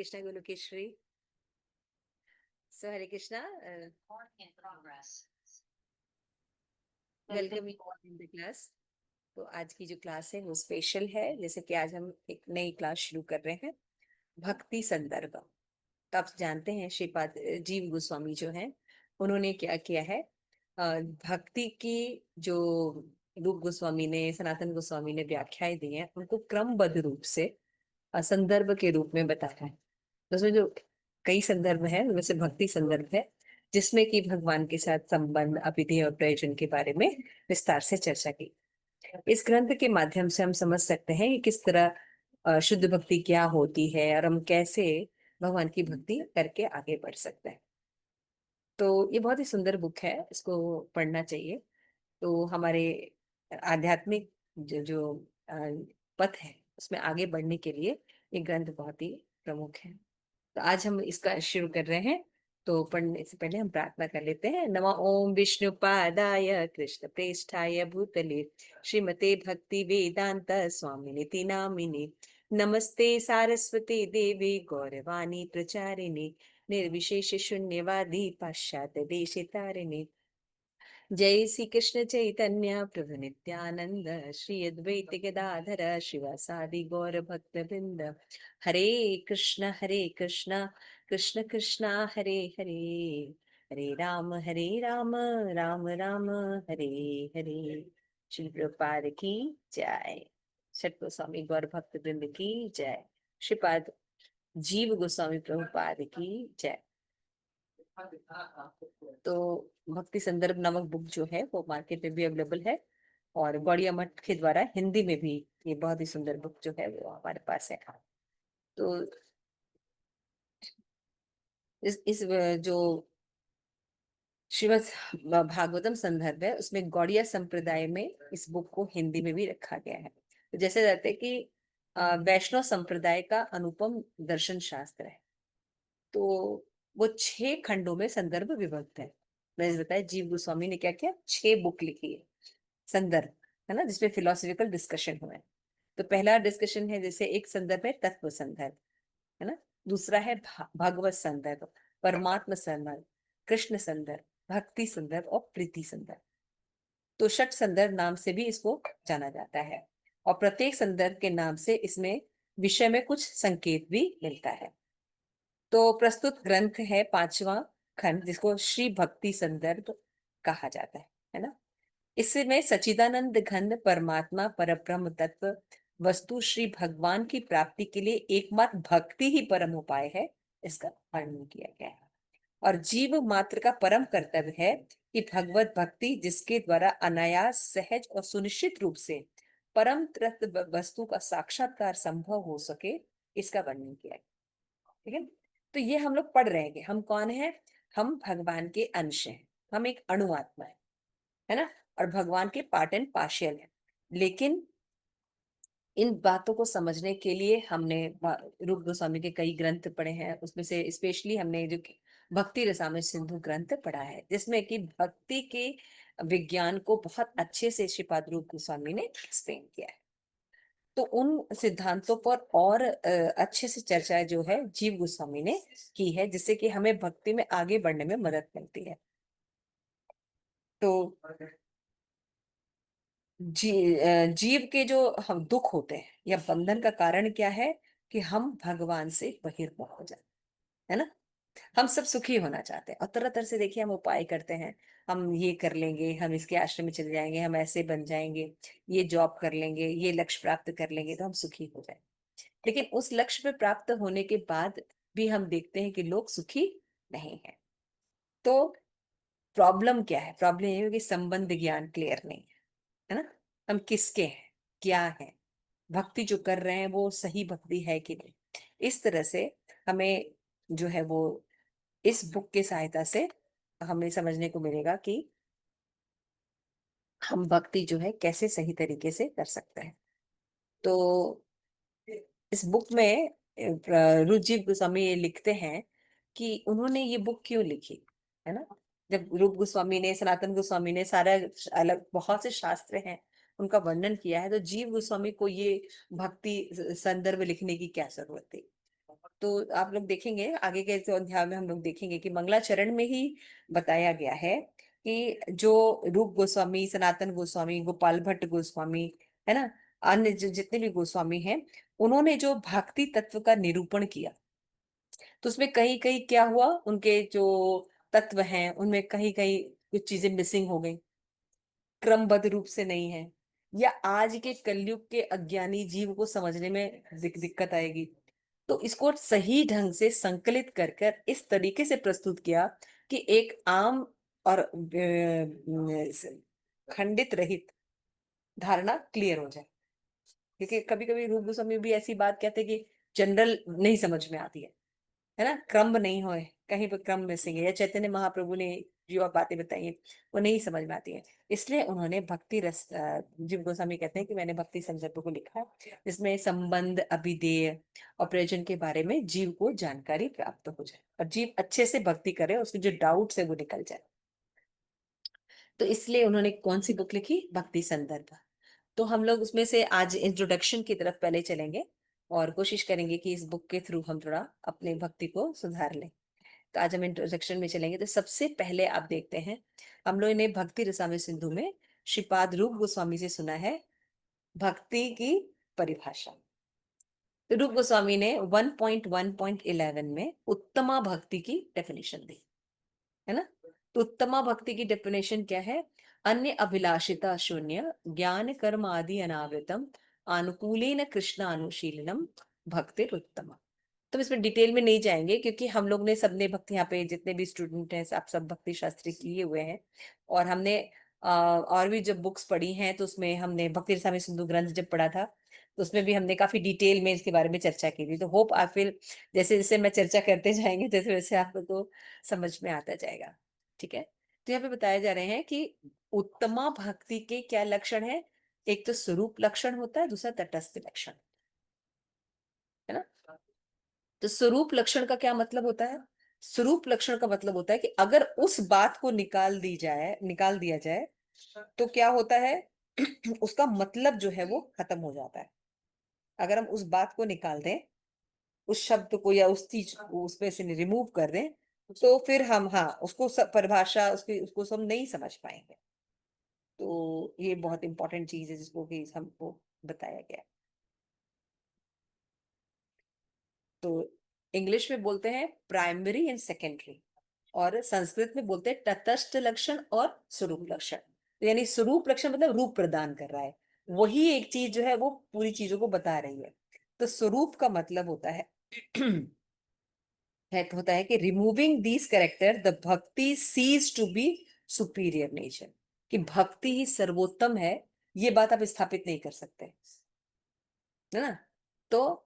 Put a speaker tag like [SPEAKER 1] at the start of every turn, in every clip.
[SPEAKER 1] Krishna Gulukeshri. So Hare Krishna,
[SPEAKER 2] In progress.
[SPEAKER 1] welcome you all in the class. तो आज की जो class है वो स्पेशल है, जैसे कि आज हम एक नई क्लास शुरू कर रहे हैं, भक्ति संदर्भ। तो आप जानते हैं श्रीपाद जीव गोस्वामी जो हैं, उन्होंने क्या किया है, भक्ति की जो रूप गोस्वामी ने, सनातन गोस्वामी ने व्याख्याएं दी हैं, उनको क्रमबद्ध रूप से संदर्भ के रूप में बताया है। तो उसमें जो कई संदर्भ है, उनमें से भक्ति संदर्भ है, जिसमें कि भगवान के साथ संबंध, अभिधेय और प्रयोजन के बारे में विस्तार से चर्चा की। इस ग्रंथ के माध्यम से हम समझ सकते हैं कि किस तरह शुद्ध भक्ति क्या होती है और हम कैसे भगवान की भक्ति करके आगे बढ़ सकते हैं। तो ये बहुत ही सुंदर बुक है, इसको पढ़ना चाहिए। तो हमारे आध्यात्मिक जो पथ है उसमें आगे बढ़ने के लिए ये ग्रंथ बहुत ही प्रमुख है। तो आज हम इसका शुरू कर रहे हैं। तो पढ़ने से पहले हम प्रार्थना कर लेते हैं। नमः ओम विष्णु पादाय कृष्ण प्रेष्ठाय भूतले श्रीमते भक्ति वेदांत स्वामिनिति नामिने नमस्ते सारस्वती देवी गौरवाणी प्रचारिणे निर्विशेष शून्यवादी पाश्चात्य देशितारिणे जय श्री कृष्ण चैतन्य प्रभु नित्यानंद श्री अद्वैत गदाधर शिवासादि गौर भक्त वृंद हरे कृष्ण कृष्ण कृष्ण हरे हरे हरे राम राम राम हरे हरे। श्री प्रभुपाद की जय। छठ गोस्वामी गौर भक्त वृंद की जय। श्रीपाद जीव गोस्वामी प्रभुपाद की जय। तो भक्ति संदर्भ नामक बुक जो है वो मार्केट में भी अवेलेबल है, और गौड़िया मठ के द्वारा हिंदी में भी ये बहुत ही सुंदर बुक जो है वो हमारे पास है। तो इस जो श्रीमद् भागवतम संदर्भ है उसमें गौड़िया संप्रदाय में इस बुक को हिंदी में भी रखा गया है। तो जैसे कहते हैं कि वैष्णव संप्रदाय का अनुपम दर्शन शास्त्र है। तो वो 6 खंडों में संदर्भ विभक्त है। मैंने बताया जीव गोस्वामी ने क्या किया, 6 बुक लिखी है संदर्भ, है ना, जिसमें फिलोसॉफिकल डिस्कशन हुआ है। तो पहला डिस्कशन है, जैसे एक संदर्भ है तत्व संदर्भ, है ना। दूसरा है भगवत संदर्भ, परमात्मा संदर्भ, कृष्ण संदर्भ, भक्ति संदर्भ और प्रीति संदर्भ। तो षट संदर्भ नाम से भी इसको जाना जाता है, और प्रत्येक संदर्भ के नाम से इसमें विषय में कुछ संकेत भी मिलता है। तो प्रस्तुत ग्रंथ है 5वां खंड, जिसको श्री भक्ति संदर्भ कहा जाता है ना। इसमें सच्चिदानंद घन परमात्मा परब्रह्म तत्व वस्तु श्री भगवान की प्राप्ति के लिए एकमात्र भक्ति ही परम उपाय है, इसका वर्णन किया गया है। और जीव मात्र का परम कर्तव्य है कि भगवत भक्ति जिसके द्वारा अनायास, सहज और सुनिश्चित रूप से परम तत्व वस्तु का साक्षात्कार संभव हो सके, इसका वर्णन किया गया। ठीक है। तो ये हम लोग पढ़ रहे हैं कि हम कौन है, हम भगवान के अंश हैं, हम एक अणु आत्मा है ना, और भगवान के पार्ट एंड पार्शियल है। लेकिन इन बातों को समझने के लिए हमने रूप गोस्वामी के कई ग्रंथ पढ़े हैं, उसमें से स्पेशली हमने जो भक्ति रसामृत सिंधु ग्रंथ पढ़ा है, जिसमें कि भक्ति के विज्ञान को बहुत अच्छे से श्रीपाद रूप गोस्वामी ने एक्सप्लेन किया है। तो उन सिद्धांतों पर और अच्छे से चर्चा जो है जीव गोस्वामी ने की है, जिससे कि हमें भक्ति में आगे बढ़ने में मदद मिलती है। तो जीव के जो हम दुख होते हैं या बंधन का कारण क्या है, कि हम भगवान से बहिर्मुख हो जाते है ना। हम सब सुखी होना चाहते हैं और तरह तरह से देखिए हम उपाय करते हैं। हम ये कर लेंगे, हम इसके आश्रम में चले जाएंगे, हम ऐसे बन जाएंगे, ये जॉब कर लेंगे, ये लक्ष्य प्राप्त कर लेंगे तो हम सुखी हो जाएंगे। लेकिन उस लक्ष्य पे प्राप्त होने के बाद भी हम देखते हैं कि लोग सुखी नहीं है। तो प्रॉब्लम क्या है, प्रॉब्लम ये है कि संबंध ज्ञान क्लियर नहीं है ना। हम किसके हैं, क्या है, भक्ति जो कर रहे हैं वो सही भक्ति है कि नहीं, इस तरह से हमें जो है वो इस बुक की सहायता से हमें समझने को मिलेगा कि हम भक्ति जो है कैसे सही तरीके से कर सकते हैं। तो इस बुक में रुचि गोस्वामी ये लिखते हैं कि उन्होंने ये बुक क्यों लिखी, है ना। जब रूप गोस्वामी ने, सनातन गोस्वामी ने सारा अलग बहुत से शास्त्र हैं उनका वर्णन किया है, तो जीव गोस्वामी को ये भक्ति संदर्भ लिखने की क्या जरूरत थी। तो आप लोग देखेंगे आगे के जो अध्याय में हम लोग देखेंगे कि मंगलाचरण में ही बताया गया है कि जो रूप गोस्वामी, सनातन गोस्वामी, गोपाल भट्ट गोस्वामी, है ना, अन्य जितने भी गोस्वामी हैं, उन्होंने जो भक्ति तत्व का निरूपण किया, तो उसमें कहीं कहीं क्या हुआ, उनके जो तत्व हैं उनमें कहीं कहीं कुछ चीजें मिसिंग हो गई, क्रमबद्ध रूप से नहीं है, या आज के कलयुग के अज्ञानी जीव को समझने में दिक्कत आएगी। तो इसको सही ढंग से संकलित कर कर इस तरीके से प्रस्तुत किया कि एक आम और खंडित रहित धारणा क्लियर हो जाए। क्योंकि कभी कभी रूप गोस्वामी भी ऐसी बात कहते हैं कि जनरल नहीं समझ में आती है ना, क्रम नहीं होए, कहीं पर क्रम मिसिंग है, या चैतन्य महाप्रभु ने जो आप बातें बताई हैं वो नहीं समझ में आती है। इसलिए उन्होंने भक्ति रस, जीव गोस्वामी कहते हैं कि मैंने भक्ति संदर्भ को लिखा है जिसमें संबंध, अभिधेय और प्रयोजन के बारे में जीव को जानकारी प्राप्त हो जाए और जीव अच्छे से भक्ति करे, उसके जो डाउट्स है वो निकल जाए। तो इसलिए उन्होंने कौन सी बुक लिखी, भक्ति संदर्भ। तो हम लोग उसमें से आज इंट्रोडक्शन की तरफ पहले चलेंगे और कोशिश करेंगे कि इस बुक के थ्रू हम थोड़ा अपने भक्ति को सुधार लें। तो आज हम इंट्रोडक्शन में चलेंगे। तो सबसे पहले आप देखते हैं, हम लोगों ने भक्ति रसामृत सिंधु में श्रीपाद रूप गोस्वामी से सुना है भक्ति की परिभाषा। तो रूप गोस्वामी ने 1.1.11 में उत्तमा भक्ति की डेफिनेशन दी, है ना। तो उत्तमा भक्ति की डेफिनेशन क्या है, अन्य अभिलाषिता शून्य ज्ञान कर्म आदि अनावृतम अनुकूलेन कृष्ण अनुशीलनम भक्तिर उत्तमा। तो इसमें डिटेल में नहीं जाएंगे क्योंकि हम लोग ने सबने भक्ति, यहाँ पे जितने भी स्टूडेंट हैं आप सब भक्ति शास्त्री किए हुए हैं, और हमने और भी जब बुक्स पढ़ी हैं तो उसमें हमने भक्ति रसामृत सिंधु ग्रंथ जब पढ़ा था तो उसमें भी हमने काफी डिटेल में इसके बारे में चर्चा की थी। तो होप आप फिर जैसे जैसे मैं चर्चा करते जाएंगे जैसे वैसे आपको तो समझ में आता जाएगा, ठीक है। तो यहाँ पे बताए जा रहे हैं कि उत्तमा भक्ति के क्या लक्षण है, एक तो स्वरूप लक्षण होता है, दूसरा तटस्थ लक्षण, है ना। तो स्वरूप लक्षण का क्या मतलब होता है, स्वरूप लक्षण का मतलब होता है कि अगर उस बात को निकाल दिया जाए तो क्या होता है उसका मतलब जो है वो खत्म हो जाता है। अगर हम उस बात को निकाल दें, उस शब्द को या उस चीज को उसमें से रिमूव कर दें, तो फिर हम, हाँ, उसको परिभाषा उसकी उसको हम नहीं समझ पाएंगे। तो ये बहुत इंपॉर्टेंट चीज है जिसको कि हमको बताया गया है। तो इंग्लिश में बोलते हैं प्राइमरी एंड सेकेंडरी, और संस्कृत में बोलते हैं तटस्थ लक्षण और स्वरूप लक्षण। तो यानी स्वरूप लक्षण मतलब रूप प्रदान कर रहा है, वही एक चीज जो है वो पूरी चीजों को बता रही है। तो स्वरूप का मतलब होता है होता है कि removing these character the bhakti ceases to be superior nature, कि भक्ति ही सर्वोत्तम है, ये बात आप स्थापित नहीं कर सकते, है ना। तो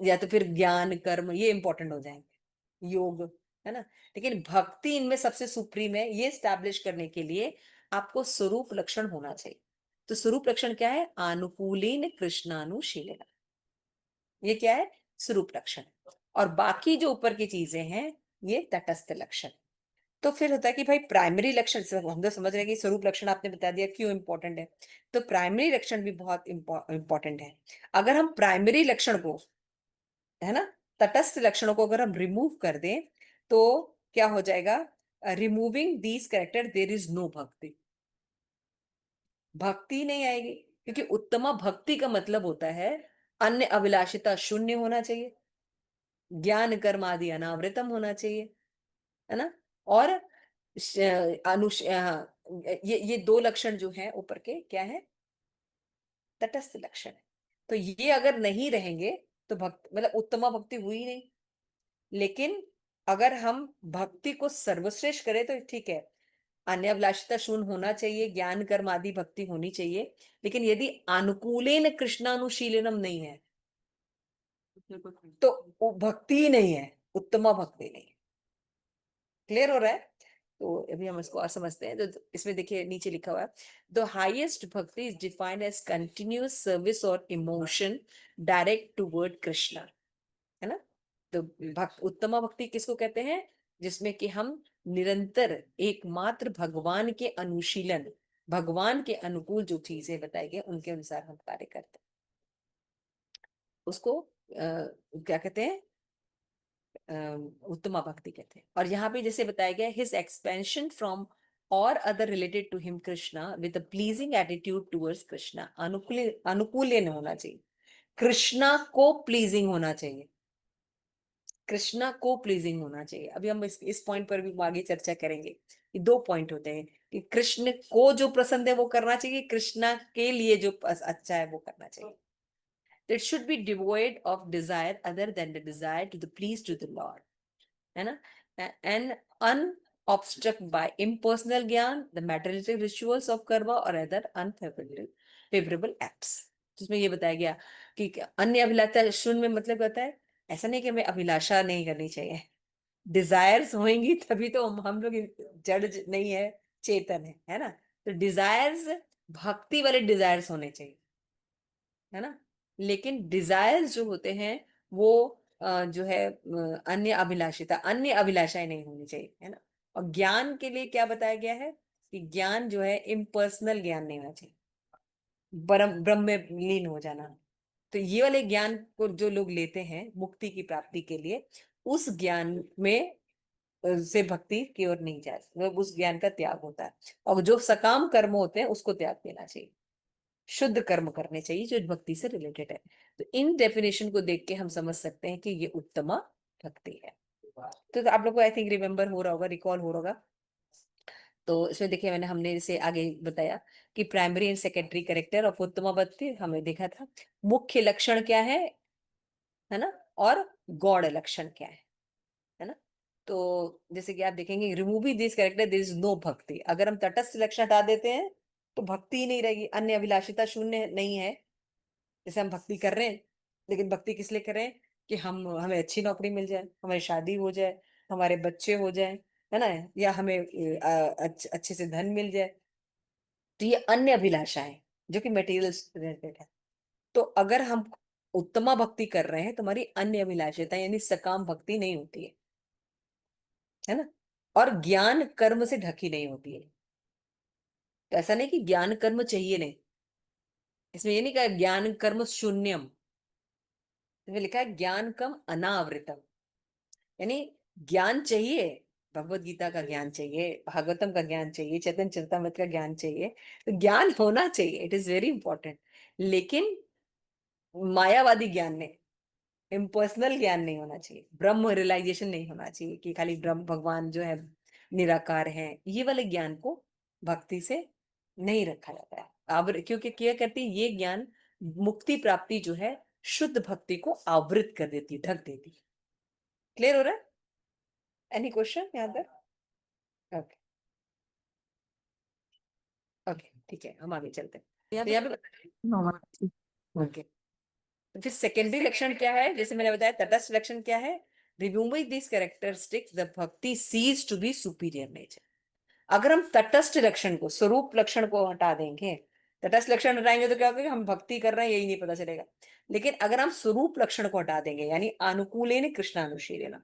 [SPEAKER 1] या तो फिर ज्ञान कर्म ये इंपॉर्टेंट हो जाएंगे, योग, है ना। लेकिन भक्ति इनमें सबसे सुप्रीम है, ये स्टैब्लिश करने के लिए आपको स्वरूप लक्षण होना चाहिए। तो स्वरूप लक्षण क्या है, अनुकूलीन कृष्णानुशीलन, ये क्या है, स्वरूप लक्षण। और बाकी जो ऊपर की चीजें हैं ये तटस्थ लक्षण। तो फिर होता है कि भाई प्राइमरी लक्षण से हम तो समझ रहे हैं कि स्वरूप लक्षण आपने बता दिया क्यों इंपॉर्टेंट है, तो प्राइमरी लक्षण भी बहुत इंपॉर्टेंट है। अगर हम प्राइमरी लक्षण को, है ना, तटस्थ लक्षणों को अगर हम रिमूव कर दें तो क्या हो जाएगा, removing these character there is no bhakti, भक्ति नहीं आएगी। क्योंकि उत्तमा भक्ति का मतलब होता है अन्य अभिलाषिता शून्य होना चाहिए, ज्ञान कर्म आदि अनावृतम होना चाहिए, है ना। और ये दो लक्षण जो हैं ऊपर के क्या है, तटस्थ लक्षण है। तो ये अगर नहीं रहेंगे तो भक्त मतलब उत्तमा भक्ति हुई नहीं। लेकिन अगर हम भक्ति को सर्वश्रेष्ठ करें तो ठीक है, अन्यभिलाषिता शून्य होना चाहिए, ज्ञान कर्म आदि भक्ति होनी चाहिए, लेकिन यदि अनुकूलेन कृष्णानुशीलनम नहीं है तो वो भक्ति ही नहीं है, उत्तमा भक्ति नहीं है। क्लियर हो रहा है। तो अभी हम इसको और समझते हैं। तो इसमें देखिए नीचे लिखा हुआ है, the highest bhakti is defined as continuous service और इमोशन डायरेक्ट टूवर्ड कृष्णा, है ना। तो उत्तमा भक्ति किसको कहते हैं, जिसमें कि हम निरंतर एकमात्र भगवान के अनुशीलन, भगवान के अनुकूल जो चीजें बताई गई उनके अनुसार हम कार्य करते हैं, उसको क्या कहते हैं, उत्तमा भक्ति कहते हैं। और यहाँ पे जैसे बताया गया, his expansion from or other related to him Krishna with a pleasing attitude towards Krishna, अनुकूल नहीं होना चाहिए, कृष्णा को प्लीजिंग होना चाहिए, कृष्णा को प्लीजिंग होना चाहिए। अभी हम इस पॉइंट पर भी आगे चर्चा करेंगे। ये दो पॉइंट होते हैं कि कृष्ण को जो पसंद है वो करना चाहिए, कृष्णा के लिए जो अच्छा है वो करना चाहिए। It should be devoid of desire other than the desire to the please to the Lord, है ना? And unobstruct by impersonal ज्ञान, the materialistic rituals of karma or other unfavorable acts। जिसमें ये बताया गया कि अन्य अभिलाषा शून्य में मतलब कहता है ऐसा नहीं कि हमें अभिलाषा नहीं करनी चाहिए, डिजायर्स होंगी तभी तो हम लोग जड़ नहीं है, चेतन है ना? तो डिजायर्स भक्ति वाले डिजायर्स होने चाहिए, है ना? लेकिन डिजायर्स जो होते हैं वो जो है अन्य अभिलाषाएं नहीं होनी चाहिए, है ना? और ज्ञान के लिए क्या बताया गया है कि ज्ञान जो है इम्पर्सनल ज्ञान नहीं होना चाहिए, ब्रह्म में लीन हो जाना। तो ये वाले ज्ञान को जो लोग लेते हैं मुक्ति की प्राप्ति के लिए, उस ज्ञान में से भक्ति की ओर नहीं जाए, उस ज्ञान का त्याग होता है। और जो सकाम कर्म होते हैं उसको त्याग देना चाहिए, शुद्ध कर्म करने चाहिए जो भक्ति से रिलेटेड है। तो इन डेफिनेशन को देख के हम समझ सकते हैं कि ये उत्तमा भक्ति है। तो आप लोग को आई थिंक रिमेम्बर हो रहा होगा, रिकॉल हो रहा होगा। तो इसमें देखिए मैंने हमने इसे आगे बताया कि primary and secondary character of उत्तमा भक्ति हमने देखा था, मुख्य लक्षण क्या है ना, और गौड़ लक्षण क्या है ना? तो जैसे कि आप देखेंगे, removing this character there is no bhakti. अगर हम तटस्थ लक्षण हटा देते हैं तो भक्ति ही नहीं रहेगी, अन्य अभिलाषिता शून्य नहीं है। जैसे हम भक्ति कर रहे हैं, लेकिन भक्ति किस लिए कर रहे हैं कि हम हमें अच्छी नौकरी मिल जाए, हमारी शादी हो जाए, हमारे बच्चे हो जाए, है ना, या हमें अच्छे से धन मिल जाए। तो ये अन्य अभिलाषा है जो कि मटेरियल रिलेटेड है। तो अगर हम उत्तमा भक्ति कर रहे हैं तो हमारी अन्य अभिलाषिता यानी सकाम भक्ति नहीं होती है ना? और ज्ञान कर्म से ढकी नहीं होती है। तो ऐसा नहीं कि ज्ञान कर्म चाहिए नहीं, इसमें ये नहीं कहा ज्ञान कर्म शून्यम, इसमें लिखा है ज्ञान कम अनावृतम, यानी ज्ञान चाहिए, भगवत गीता का ज्ञान चाहिए, भागवतम का ज्ञान चाहिए, चैतन्य चरितमृत का ज्ञान चाहिए। तो ज्ञान होना चाहिए, इट इज वेरी इंपॉर्टेंट। लेकिन मायावादी ज्ञान नहीं, इम्पर्सनल ज्ञान नहीं होना चाहिए, ब्रह्म रियलाइजेशन नहीं होना चाहिए कि खाली ब्रह्म भगवान जो है निराकार है। ये वाले ज्ञान को भक्ति से नहीं रखा जाता है। अब क्योंकि क्या करती है, ये ज्ञान मुक्ति प्राप्ति जो है शुद्ध भक्ति को आवृत कर देती, ढक देती। क्लियर हो रहा है? एनी क्वेश्चन यहाँ पर? ओके ओके, ठीक है, हम आगे चलते हैं। तो यहाँ पे ओके, तो फिर सेकेंडरी लक्षण क्या है? जैसे मैंने बताया, तटस्थ लक्षण क्या है? Removing this characteristics the bhakti ceases to be superior nature. अगर हम तटस्थ लक्षण को, स्वरूप लक्षण को हटा देंगे, तटस्थ लक्षण हटाएंगे तो क्या होगा, हम भक्ति कर रहे हैं यही नहीं पता चलेगा। लेकिन अगर हम स्वरूप लक्षण को हटा देंगे यानी अनुकूलेन कृष्णानुशीलेन,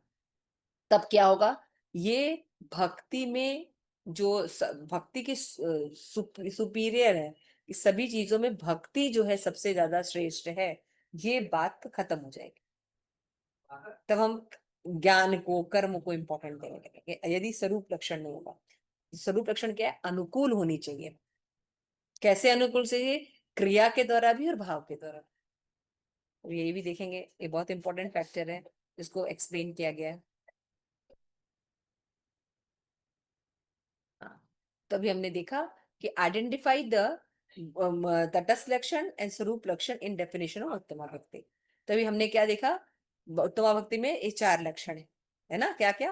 [SPEAKER 1] तब क्या होगा, ये भक्ति में जो भक्ति की सुपीरियर है, इस सभी चीजों में भक्ति जो है सबसे ज्यादा श्रेष्ठ है, ये बात खत्म हो जाएगी। तब हम ज्ञान को, कर्म को इंपॉर्टेंट देने लगेंगे यदि स्वरूप लक्षण नहीं होगा। स्वरूप लक्षण क्या है? अनुकूल होनी चाहिए। कैसे अनुकूल चाहिए? क्रिया के द्वारा भी और भाव के द्वारा। तो ये भी देखेंगे, ये बहुत इंपॉर्टेंट फैक्टर है जिसको एक्सप्लेन किया गया है। हाँ, तो अभी हमने देखा कि आइडेंटिफाई द तटस्थ लक्षण एंड स्वरूप लक्षण इन डेफिनेशन ऑफ उत्तमा भक्ति। तभी हमने क्या देखा, उत्तमा भक्ति में ये चार लक्षण है ना? क्या क्या?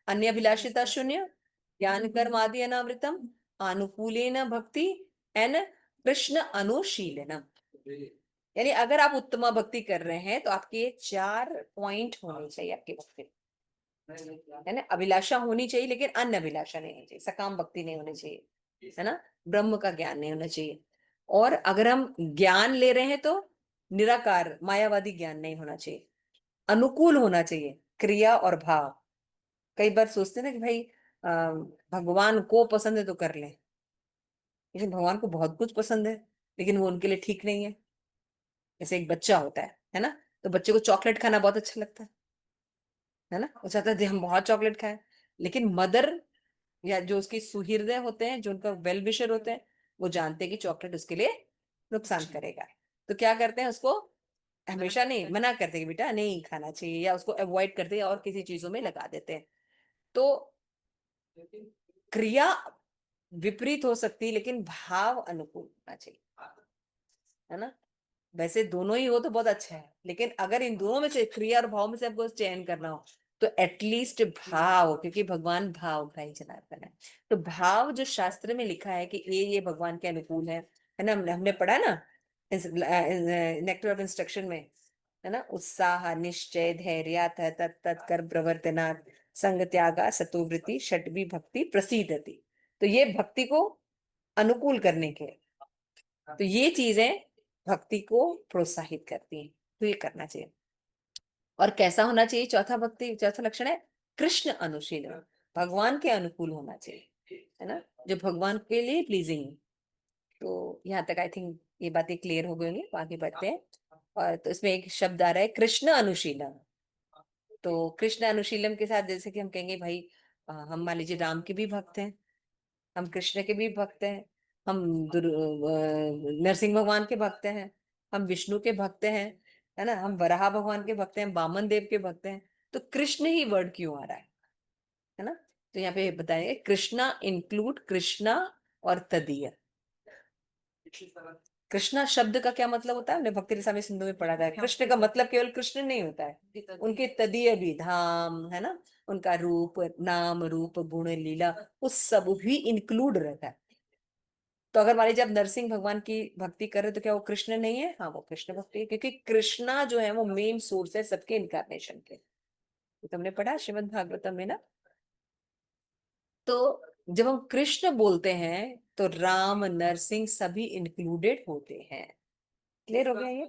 [SPEAKER 1] अन्य अभिलाषिता शून्य, ज्ञान कर्म आदि अनावृतम, अनुकूलेन भक्ति, एंड कृष्ण अनुशीलनम। यानी अगर आप उत्तमा भक्ति कर रहे हैं तो आपके ये चार पॉइंट होने चाहिए आपके भक्ति, है ना? अभिलाषा होनी चाहिए लेकिन अन्य अभिलाषा नहीं होनी चाहिए, सकाम भक्ति नहीं होनी चाहिए, है ना? ब्रह्म का ज्ञान नहीं होना चाहिए। और अगर हम ज्ञान ले रहे हैं तो निराकार मायावादी ज्ञान नहीं होना चाहिए, अनुकूल होना चाहिए क्रिया और भाव। कई बार सोचते हैं ना कि भाई भगवान को पसंद है तो कर लें, लेकिन भगवान को बहुत कुछ पसंद है लेकिन वो उनके लिए ठीक नहीं है। जैसे एक बच्चा होता है ना? तो बच्चे को चॉकलेट खाना बहुत अच्छा लगता है, है ना, वो चाहता है हम बहुत चॉकलेट खाएं। लेकिन मदर या जो उसकी सुहृदय होते हैं, जो उनका वेल विशर होते हैं, वो जानते हैं कि चॉकलेट उसके लिए नुकसान करेगा। तो क्या करते हैं, उसको हमेशा नहीं मना करते कि बेटा नहीं खाना चाहिए, या उसको अवॉइड करते हैं और किसी चीजों में लगा देते हैं। तो क्रिया विपरीत हो सकती है, लेकिन भाव अनुकूल होना चाहिए, है ना। वैसे दोनों ही हो तो बहुत अच्छा है, लेकिन अगर इन दोनों में से, क्रिया और भाव में से आपको चयन करना हो, तो एटलीस्ट भाव, क्योंकि भगवान भाव का ही जनार्दन है। तो भाव जो शास्त्र में लिखा है कि ये भगवान के अनुकूल है ना, हमने पढ़ा ना नेक्टर ऑफ इंस्ट्रक्शन में, है ना, उत्साह निश्चय धैर्य तत्कर प्रवर्तनात् संग त्यागा सतोवृत्ति षट्वी भक्ति प्रसीदति। तो ये भक्ति को अनुकूल करने के, तो ये चीजें भक्ति को प्रोत्साहित करती हैं, तो ये करना चाहिए। और कैसा होना चाहिए चौथा भक्ति, चौथा लक्षण है कृष्ण अनुशीलन, भगवान के अनुकूल होना चाहिए, है ना, जो भगवान के लिए प्लीजिंग। तो यहाँ तक आई थिंक ये बातें क्लियर हो गई होंगी, तो आगे बढ़ते हैं। और तो इसमें एक शब्द आ रहा है कृष्ण अनुशीलन। तो कृष्ण अनुशीलन के साथ जैसे कि हम कहेंगे भाई, हम मान लीजिए राम के भी भक्त हैं, हम कृष्ण के भी भक्त हैं, हम नरसिंह भगवान के भक्त हैं, हम विष्णु के भक्त हैं, है ना, हम वराह भगवान के भक्त हैं, वामन देव के भक्त हैं। तो कृष्ण ही वर्ड क्यों आ रहा है ना। तो यहाँ पे बताएंगे कृष्णा इंक्लूड कृष्णा और तदीय। कृष्णा शब्द का क्या मतलब होता है, हमने भक्ति रसामृत सिंधु में पढ़ा था। कृष्ण का मतलब केवल कृष्ण नहीं होता है, उनके तदीय भी धाम, है ना, उनका रूप नाम रूप गुण लीला, उस सब भी इंक्लूड रहता है। तो अगर मान लीजिए आप नरसिंह भगवान की भक्ति कर रहे हो, तो क्या वो कृष्ण नहीं है? हाँ, वो कृष्ण भक्ति है, क्योंकि कृष्णा जो है वो मेन सोर्स है सबके इनकारनेशन के। तो तुमने पढ़ा श्रीमद् भागवतम में ना। तो जब हम कृष्ण बोलते हैं, तो राम नरसिंह सभी इंक्लूडेड होते हैं। क्लियर हो गया ये?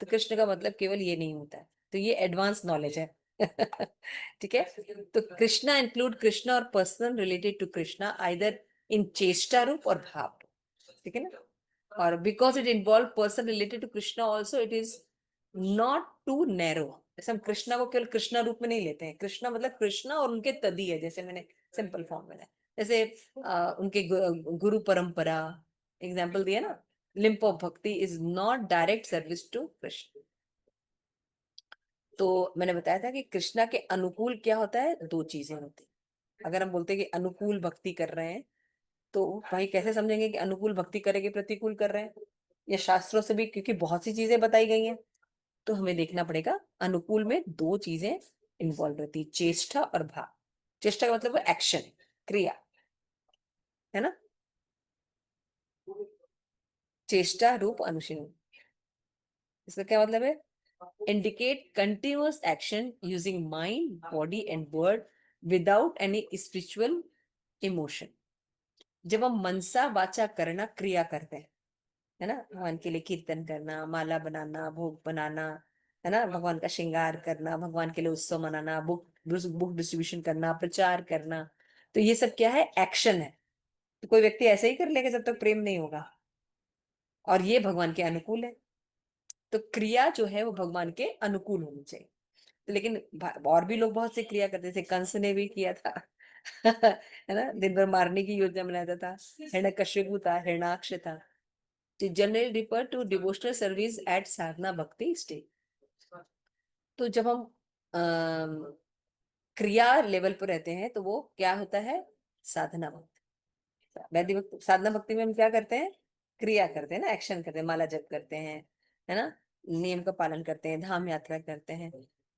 [SPEAKER 1] तो कृष्ण का मतलब केवल ये नहीं होता है, तो ये एडवांस नॉलेज है। ठीक है। तो Krishna include Krishna or person related to Krishna either in चेष्टा रूप और भाव रूप। ठीक है ना। और because it involve person related to Krishna also, it is not too narrow. जैसे हम कृष्णा को केवल कृष्णा रूप में नहीं लेते हैं, कृष्णा मतलब कृष्णा और उनके तदी है, जैसे मैंने सिंपल फॉर्म में जैसे उनके गुरु परंपरा एग्जाम्पल दिया ना। Limb of bhakti is not direct service to Krishna. तो मैंने बताया था कि कृष्णा के अनुकूल क्या होता है, दो चीजें होती हैं। अगर हम बोलते हैं कि अनुकूल भक्ति कर रहे हैं, तो भाई कैसे समझेंगे कि अनुकूल भक्ति करेंगे प्रतिकूल कर रहे हैं? या शास्त्रों से भी, क्योंकि बहुत सी चीजें बताई गई हैं, तो हमें देखना पड़ेगा अनुकूल में दो चीजें इन्वॉल्व रहती है, चेष्टा और भाव। चेष्टा का मतलब एक्शन, क्रिया, है ना। चेष्टा रूप अनुशीलन, इसका क्या मतलब है? Indicate continuous action using mind body and word without any spiritual emotion. जब हम मनसा वाचा करना क्रिया करते हैं, है ना, भगवान के लिए कीर्तन करना, माला बनाना, भोग बनाना, है ना, भगवान का श्रृंगार करना, भगवान के लिए उत्सव मनाना, बुक बुक डिस्ट्रीब्यूशन करना, प्रचार करना, तो ये सब क्या है? एक्शन है। तो कोई व्यक्ति ऐसे ही कर लेगा जब तक प्रेम नहीं होगा, और ये भगवान के अनुकूल है। तो क्रिया जो है वो भगवान के अनुकूल होनी चाहिए। तो लेकिन और भी लोग बहुत से क्रिया करते थे, कंस ने भी किया था। है ना, दिन भर मारने की योजना बनाता था। हिरण्यकशिपु था, हिरणाक्ष था। तो generally refer to devotional service at sadhana bhakti stage. तो जब हम क्रिया लेवल पर रहते हैं, तो वो क्या होता है? साधना भक्ति। वैदिक साधना भक्ति में हम क्या करते हैं? क्रिया करते हैं ना, एक्शन करते हैं, माला जप करते हैं, है ना, नियम का पालन करते हैं, धाम यात्रा करते हैं।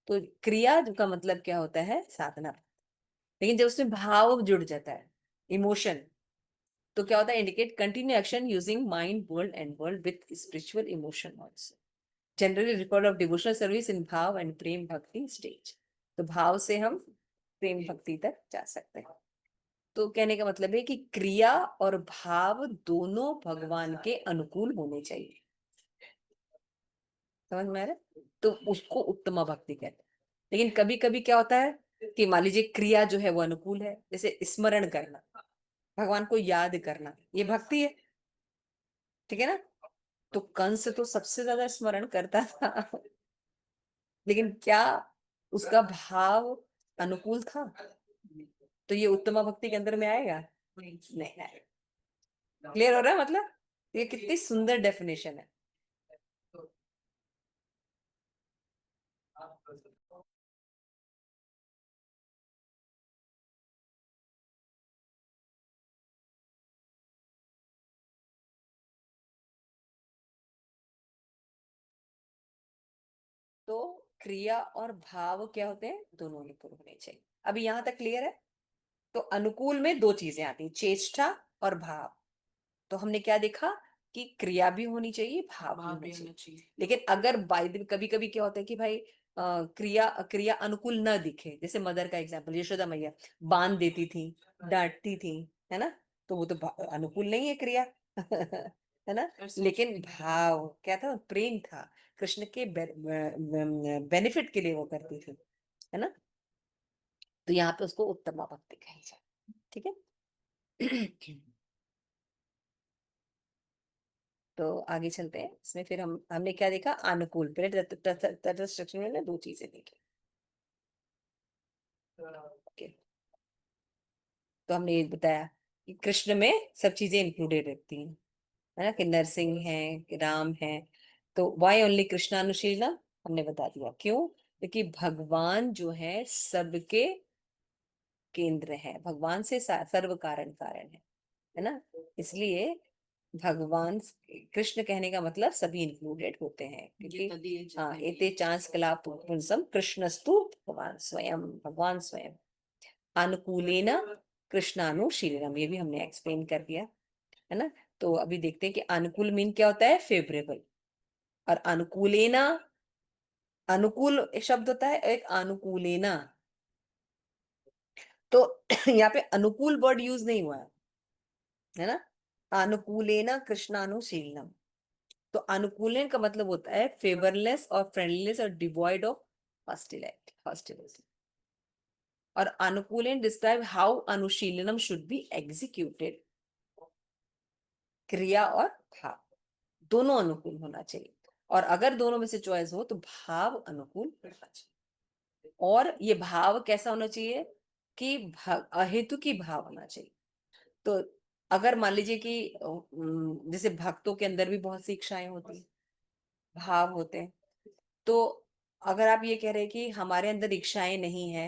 [SPEAKER 1] तो क्रिया का मतलब क्या होता है? साधना। लेकिन जब उसमें भाव जुड़ जाता है, इमोशन, तो क्या होता है? Indicate continue action using mind world and world with spiritual emotion also. Generally record of devotional service in भाव एंड प्रेम भक्ति स्टेज। तो भाव से हम प्रेम भक्ति तक जा सकते हैं। तो कहने का मतलब है कि क्रिया और भाव दोनों भगवान के अनुकूल होने चाहिए। समझ में आ रहा है? तो उसको उत्तम भक्ति कहते हैं। लेकिन कभी कभी क्या होता है कि मान लीजिए क्रिया जो है वो अनुकूल है, जैसे स्मरण करना, भगवान को याद करना, ये भक्ति है। ठीक है ना। तो कंस तो सबसे ज्यादा स्मरण करता था। लेकिन क्या उसका भाव अनुकूल था, तो ये उत्तमा भक्ति के अंदर में आएगा? नहीं आएगा। क्लियर हो रहा है? मतलब ये कितनी सुंदर डेफिनेशन है। तो क्रिया और भाव क्या होते हैं? दोनों अनुकूल होने चाहिए। अभी यहां तक क्लियर है? तो अनुकूल में दो चीजें आती हैं, चेष्टा और भाव। तो हमने क्या देखा कि क्रिया भी होनी चाहिए, भाव भी होना चाहिए। लेकिन अगर बाय कभी कभी क्या होता है कि भाई क्रिया क्रिया अनुकूल न दिखे, जैसे मदर का एग्जाम्पल, यशोदा मैया बांध देती थी, डांटती थी, है ना, तो वो तो अनुकूल नहीं है क्रिया है ना। लेकिन भाव क्या था? प्रेम था, कृष्ण के बेनिफिट के लिए वो करती थी, है ना। तो यहाँ पे उसको उत्तमा भक्ति कही जाए। ठीक है। तो आगे चलते हैं इसमें। फिर हमने क्या देखा? अनुकूल। पहले तटस्थ स्ट्रक्चर में दो चीजें देखी। ओके, तो हमने ये बताया कि कृष्ण में सब चीजें इंक्लूडेड रहती हैं, है ना, कि नरसिंह है, कि राम है। तो वाई ओनली कृष्णानुशीलम? हमने बता दिया क्यों। क्योंकि भगवान जो है सबके केंद्र है, भगवान से सर्व कारण कारण है ना। इसलिए भगवान कृष्ण कहने का मतलब सभी इंक्लूडेड होते हैं, क्योंकि हाँ, एते चांस कला पुंसम कृष्णस्तु भगवान स्वयं, भगवान स्वयं। अनुकूलेन कृष्णानुशीलनम, ये भी हमने एक्सप्लेन कर दिया, है ना। तो अभी देखते हैं कि अनुकूल मीन क्या होता है? फेवरेबल। और अनुकूलेना, अनुकूल एक शब्द होता है, एक अनुकूलेना। तो यहाँ पे अनुकूल वर्ड यूज नहीं हुआ है ना। अनुकूलेना कृष्णानुशीलनम, तो अनुकूलन का मतलब होता है फेवरलेस और फ्रेंडलीनेस और डिवॉइड ऑफ हॉस्टिलिटी। और अनुकूलन describe how anushilanam should be executed. क्रिया और भाव दोनों अनुकूल होना चाहिए, और अगर दोनों में से चॉइस हो तो भाव अनुकूल होना चाहिए। और ये भाव कैसा होना चाहिए? कि अहेतु की भाव होना चाहिए। तो अगर मान लीजिए कि जैसे भक्तों के अंदर भी बहुत सी इच्छाएं होती हैं, भाव होते हैं, तो अगर आप ये कह रहे हैं कि हमारे अंदर इच्छाएं नहीं है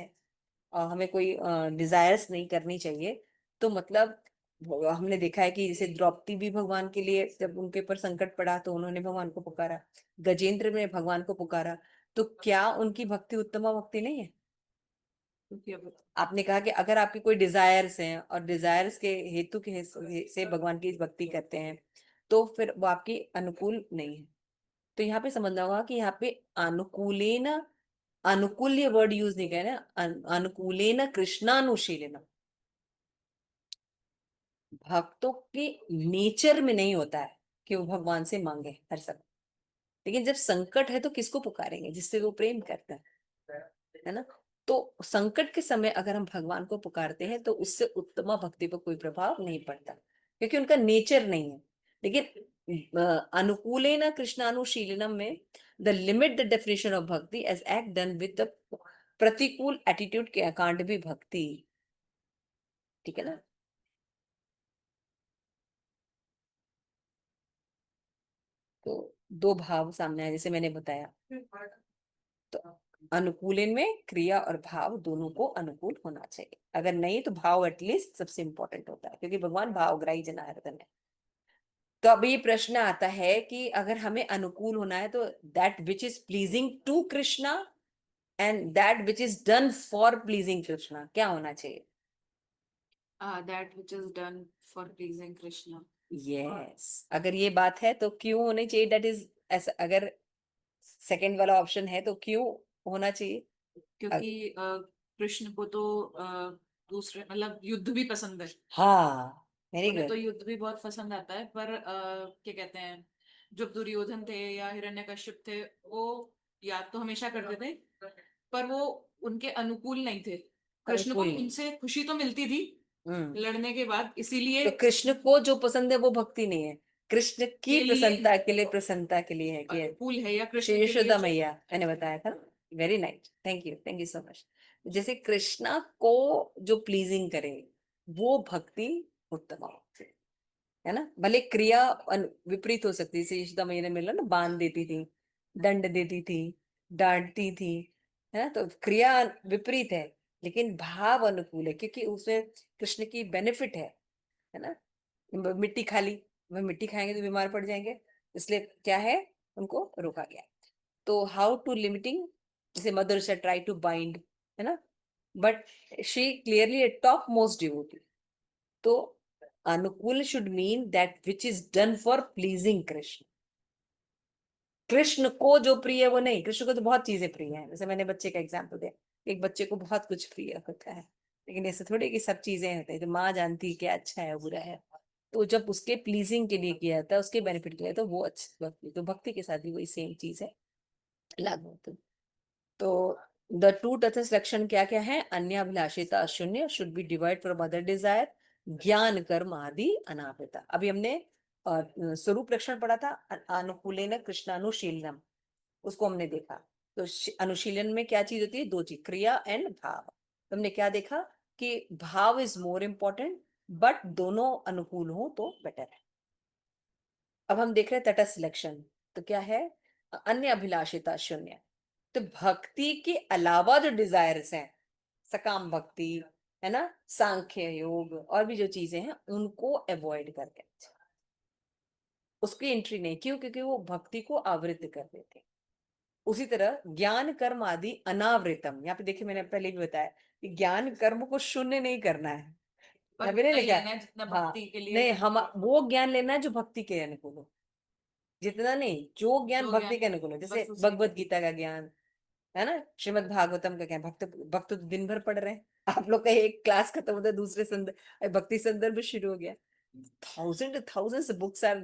[SPEAKER 1] और हमें कोई डिजायर्स नहीं करनी चाहिए, तो मतलब हमने देखा है कि जैसे द्रौपदी भी भगवान के लिए, जब उनके ऊपर संकट पड़ा तो उन्होंने भगवान को पुकारा, गजेंद्र ने भगवान को पुकारा, तो क्या उनकी भक्ति उत्तमा भक्ति नहीं है? आपने कहा कि अगर आपकी कोई डिजायर्स हैं और डिजायर्स के हेतु के से भगवान की भक्ति करते हैं, तो फिर वो आपकी अनुकूल नहीं है। तो यहाँ पे समझना होगा कि यहाँ पे अनुकूलेन, अनुकूल ये वर्ड यूज नहीं करना, अनुकूलेन कृष्णानुशीलेन। भक्तों के नेचर में नहीं होता है कि वो भगवान से मांगे हर समय। लेकिन जब संकट है तो किसको पुकारेंगे? जिससे वो प्रेम करता है ना। तो संकट के समय अगर हम भगवान को पुकारते हैं तो उससे उत्तमा भक्ति पर कोई प्रभाव नहीं पड़ता, क्योंकि उनका नेचर नहीं है। लेकिन अनुकूलेन कृष्णानुशीलनम में the limit the definition of bhakti as act done with the pratikul attitude के अकांड भी भक्ति। ठीक है ना। तो दो भाव सामने आए जैसे मैंने बताया। तो अनुकूलन में क्रिया और भाव दोनों को अनुकूल होना चाहिए। अगर नहीं तो भाव एटलीस्ट सबसे इंपॉर्टेंट होता है, क्योंकि भगवान भावग्राही जनार्दन है। तो अब ये प्रश्न आता है कि अगर हमें अनुकूल होना है तो that which is pleasing to Krishna and that which is done for pleasing Krishna, क्या होना चाहिए?
[SPEAKER 3] That which is done for pleasing Krishna.
[SPEAKER 1] Yes, अगर ये बात है तो क्यों होनी चाहिए? दैट इज ऐसा, अगर सेकंड वाला ऑप्शन है तो क्यों होना चाहिए?
[SPEAKER 3] क्योंकि कृष्ण को तो दूसरे मतलब युद्ध भी पसंद है।
[SPEAKER 1] हाँ, वेरी
[SPEAKER 3] उन्हें तो
[SPEAKER 1] गुड।
[SPEAKER 3] युद्ध भी बहुत पसंद आता है, पर क्या कहते हैं, जब दुर्योधन थे या हिरण्यकश्यप थे, वो याद तो हमेशा करते थे, पर वो उनके अनुकूल नहीं थे। कृष्ण को
[SPEAKER 1] अनुकूल नहीं।
[SPEAKER 3] उनसे खुशी तो मिलती थी
[SPEAKER 1] हम्म।
[SPEAKER 3] लड़ने के बाद, इसीलिए
[SPEAKER 1] तो कृष्ण को जो पसंद है वो भक्ति नहीं है, कृष्ण की
[SPEAKER 3] के लिए
[SPEAKER 1] प्रसन्नता के लिए, प्रसन्नता के लिए है कि
[SPEAKER 3] अनुकूल है, या
[SPEAKER 1] श्री
[SPEAKER 3] कृष्ण के लिए
[SPEAKER 1] यशोदा
[SPEAKER 3] जो
[SPEAKER 1] मैया मैंने बताया था। Very nice, thank you so much. जैसे कृष्णा को जो प्लीजिंग करे वो भक्ति उत्तम भक्ति है ना। भले क्रिया विपरीत हो सकती है, जैसे यशोदा मैया ने मिला ना, बांध देती थी, दंड देती थी, डांटती थी, है ना। तो क्रिया विपरीत है लेकिन भाव अनुकूल है, क्योंकि उसमें कृष्ण की बेनिफिट है ना। मिट्टी खा ली, वह मिट्टी खाएंगे तो बीमार पड़ जाएंगे, इसलिए क्या है, उनको रोका गया। तो हाउ टू लिमिटिंग, जैसे मदर से ट्राई टू बाइंड, है ना, but she clearly A top most devotee. तो अनुकूल should mean that which is done for pleasing Krishna. Krishna को जो प्रिय है वो नहीं, कृष्ण को तो बहुत चीजें प्रिय हैं, जैसे मैंने बच्चे का एग्जाम्पल दिया, एक बच्चे को बहुत कुछ प्रिय होता है, लेकिन ऐसे थोड़ी कि सब चीजें होती है, तो माँ जानती है क्या अच्छा है बुरा है। तो जब उसके प्लीजिंग के लिए किया जाता है, उसके बेनिफिट के लिए, तो वो अच्छी भक्ति, तो भक्ति के साथ भी वही सेम चीज है, लागू होती है। तो द टू तथस्थ लक्षण क्या क्या है, अन्याभिलाषिता शून्य, should be divide from other desire, ज्ञान कर्म आदि अनावृता। अभी हमने स्वरूप लक्षण पढ़ा था, अनुकूलेन कृष्णानुशीलनम, उसको हमने देखा। तो अनुशीलन में क्या चीज होती है, दो चीज, क्रिया एंड भाव। तो हमने क्या देखा कि भाव इज मोर इम्पोर्टेंट, बट दोनों अनुकूल हो तो बेटर है। अब हम देख रहे हैं तटस्थ लक्षण, तो क्या है, अन्य अभिलाषिता शून्य। तो भक्ति के अलावा जो डिजायर्स हैं, सकाम भक्ति, है ना, सांख्य योग और भी जो चीजें हैं, उनको अवॉइड करके, उसकी एंट्री नहीं, क्यों, क्योंकि वो भक्ति को आवृत कर देते हैं। उसी तरह ज्ञान कर्म आदि अनावृतम, यहाँ पे देखिए मैंने पहले भी बताया कि ज्ञान कर्म को शून्य नहीं करना है,
[SPEAKER 3] पर
[SPEAKER 1] यहाँ पे नहीं
[SPEAKER 3] उतना ही
[SPEAKER 1] लिखा
[SPEAKER 3] लेना है
[SPEAKER 1] है।
[SPEAKER 3] जितना
[SPEAKER 1] हाँ,
[SPEAKER 3] भक्ति के लिए।
[SPEAKER 1] नहीं, हम वो ज्ञान लेना है जो भक्ति के अनुकूल हो, जितना नहीं, जो ज्ञान
[SPEAKER 3] जो
[SPEAKER 1] भक्ति
[SPEAKER 3] ज्ञान,
[SPEAKER 1] के अनुकूल हो, जैसे
[SPEAKER 3] बस उसी
[SPEAKER 1] भगवत
[SPEAKER 3] को।
[SPEAKER 1] गीता का ज्ञान, है ना, श्रीमद् भागवतम का ज्ञान। भक्त भक्त तो दिन भर पढ़ रहे हैं, आप लोग का एक क्लास खत्म होता है, दूसरे संदर्भ भक्ति संदर्भ शुरू हो गया, थाउजेंड्स बुक्स आर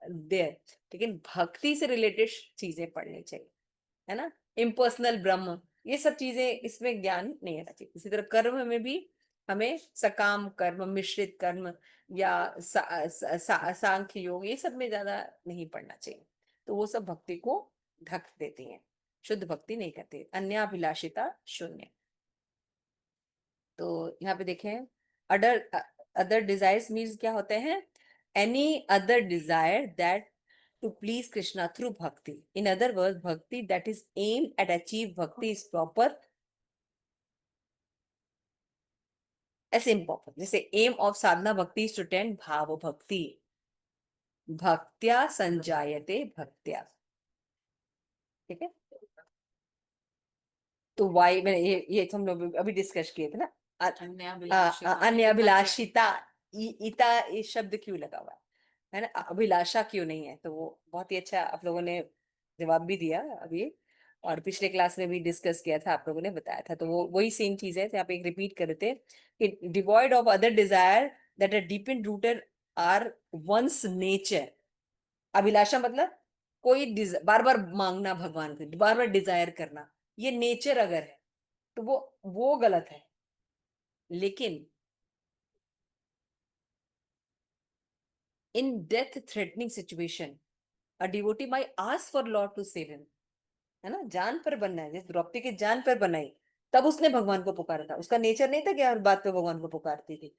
[SPEAKER 1] देयर, लेकिन भक्ति से रिलेटेड चीजें पढ़नी चाहिए, है ना। इम्पर्सनल ब्रह्म, ये सब चीजें, इसमें ज्ञान नहीं आना चाहिए। इसी तरह कर्म में भी हमें सकाम कर्म, मिश्रित कर्म या सांख्य योग, ये सब में ज्यादा नहीं पढ़ना चाहिए, तो वो सब भक्ति को ढक देती हैं, शुद्ध भक्ति नहीं करते। अन्याभिलाषिता शून्य। तो यहाँ पे देखें, अदर अदर डिजायर्स मीन्स क्या होते हैं, any other desire that to please Krishna through bhakti. In other words, bhakti that is aimed at achieve bhakti is proper as improper. जैसे aim of sadhana bhakti is to tend bhava bhakti. भक्त्या संजायते भक्त्या, ठीक है। तो Y मैंने ये तो हम लोग अभी डिस्कस किए थे ना, अन्य अभिलाषिता, इता इस शब्द क्यों लगा हुआ है ना, अभिलाषा क्यों नहीं है, तो वो बहुत ही अच्छा आप लोगों ने जवाब भी दिया अभी, और पिछले क्लास में भी डिस्कस किया था, आप लोगों ने बताया था, तो वो वही सेम चीज है, तो आप एक रिपीट कर रहे थे कि devoid of other desire that are deep in rooted are one's nature. अभिलाषा मतलब कोई बार बार मांगना भगवान से, बार बार डिजायर करना, ये नेचर अगर है तो वो गलत है। लेकिन in death threatening situation a devotee may ask for lord to save him, है ना, जान पर बनना है, जैसे द्रौपदी की जान पर बनाई, तब उसने भगवान को पुकारा था, उसका नेचर नहीं था कि हर बात पे भगवान को पुकारती थी,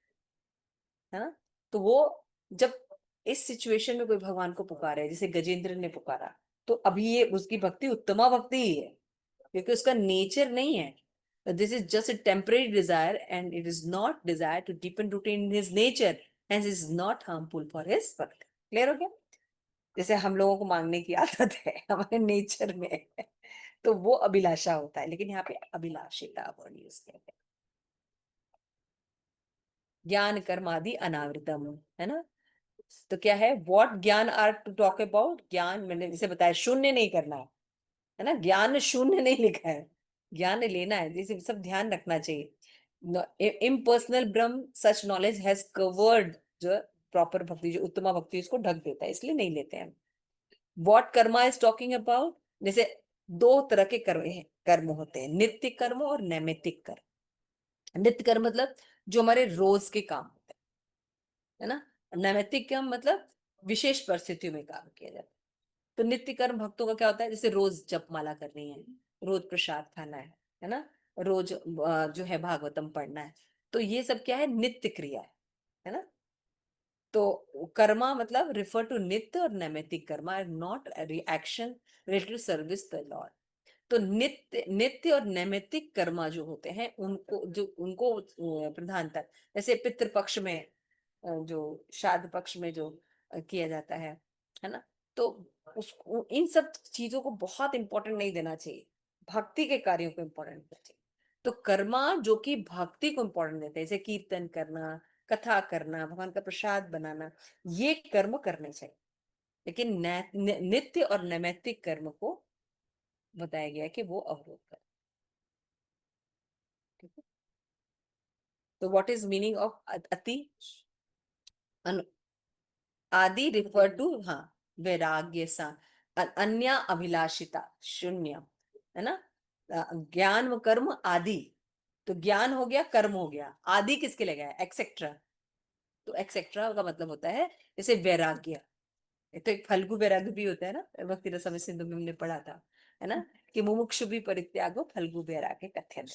[SPEAKER 1] है ना। तो वो जब इस सिचुएशन में कोई भगवान को पुकारे, जैसे गजेंद्र ने पुकारा, तो अभी ये उसकी भक्ति उत्तमा भक्ति ही है, क्योंकि उसका नेचर नहीं है। This is just a temporary desire and it is not desire to deepen rooted in his nature, hence is not harmful for his bhakta. Clear हो गया। जैसे हम लोगों को मांगने की आदत है, हमारे नेचर में है, तो वो अभिलाषा होता है, लेकिन यहाँ पे अभिलाषिता वर्ड यूज किया गया। ज्ञान कर्म आदि अनावृतम, है ना। तो क्या है, व्हाट ज्ञान आर टू टॉक अबाउट, ज्ञान मैंने जैसे बताया शून्य नहीं करना है ना, ज्ञान शून्य नहीं लिखा है, ज्ञान लेना है, जैसे सब ध्यान रखना चाहिए। Impersonal Brahma such knowledge has covered जो प्रॉपर भक्ति, जो उत्तमा भक्ति, उसको ढक देता है, इसलिए नहीं लेते हैं। What Karma is talking about, जैसे दो तरह के कर्म होते हैं, नित्य कर्म और नैमित्तिक कर्म। नित्य कर्म मतलब जो हमारे रोज के काम होते हैं, है ना। नैमित्तिक कर्म मतलब विशेष परिस्थितियों में काम किया जाता है। तो नित्य कर्म भक्तों का क्या होता है, जैसे रोज जप माला करनी है, रोज प्रसाद खाना है ना, रोज जो है भागवतम पढ़ना है। तो ये सब क्या है, नित्य क्रिया है ना। तो कर्मा मतलब रिफर टू नित्य और naimittika karma, not reaction related to service the lord. तो नित्य नित्य और नैमित्तिक कर्मा जो होते हैं उनको प्रधानता, जैसे पितृपक्ष में जो श्राद्ध पक्ष में जो किया जाता है ना। तो इन सब चीजों को बहुत इंपॉर्टेंट नहीं देना चाहिए, भक्ति के कार्यों को इंपॉर्टेंट देना चाहिए। तो कर्मा जो कि भक्ति को इंपॉर्टेंट देते हैं, जैसे कीर्तन करना, कथा करना, भगवान का प्रसाद बनाना, ये कर्म करने चाहिए। लेकिन नित्य और नैमित्तिक कर्म को बताया गया कि वो अवरोध कर। ठीक है। तो व्हाट इज मीनिंग ऑफ अति? आदि रिफर टू, हाँ, वैराग्य सा, अन्य अभिलाषिता, शून्य, है ना। ज्ञान व कर्म आदि, तो ज्ञान हो गया, कर्म हो गया, आदि किसके लगा है, एक्सेट्रा। तो एक्सेट्रा का मतलब होता है जैसे वैराग्य, तो एक फल्गु वैराग्य भी होता है ना, भक्ति रसम सिंधु में हमने पढ़ा था, है ना, कि मुमुक्षु भी परित्यागो फल्गु वैराग्य कथ्यन।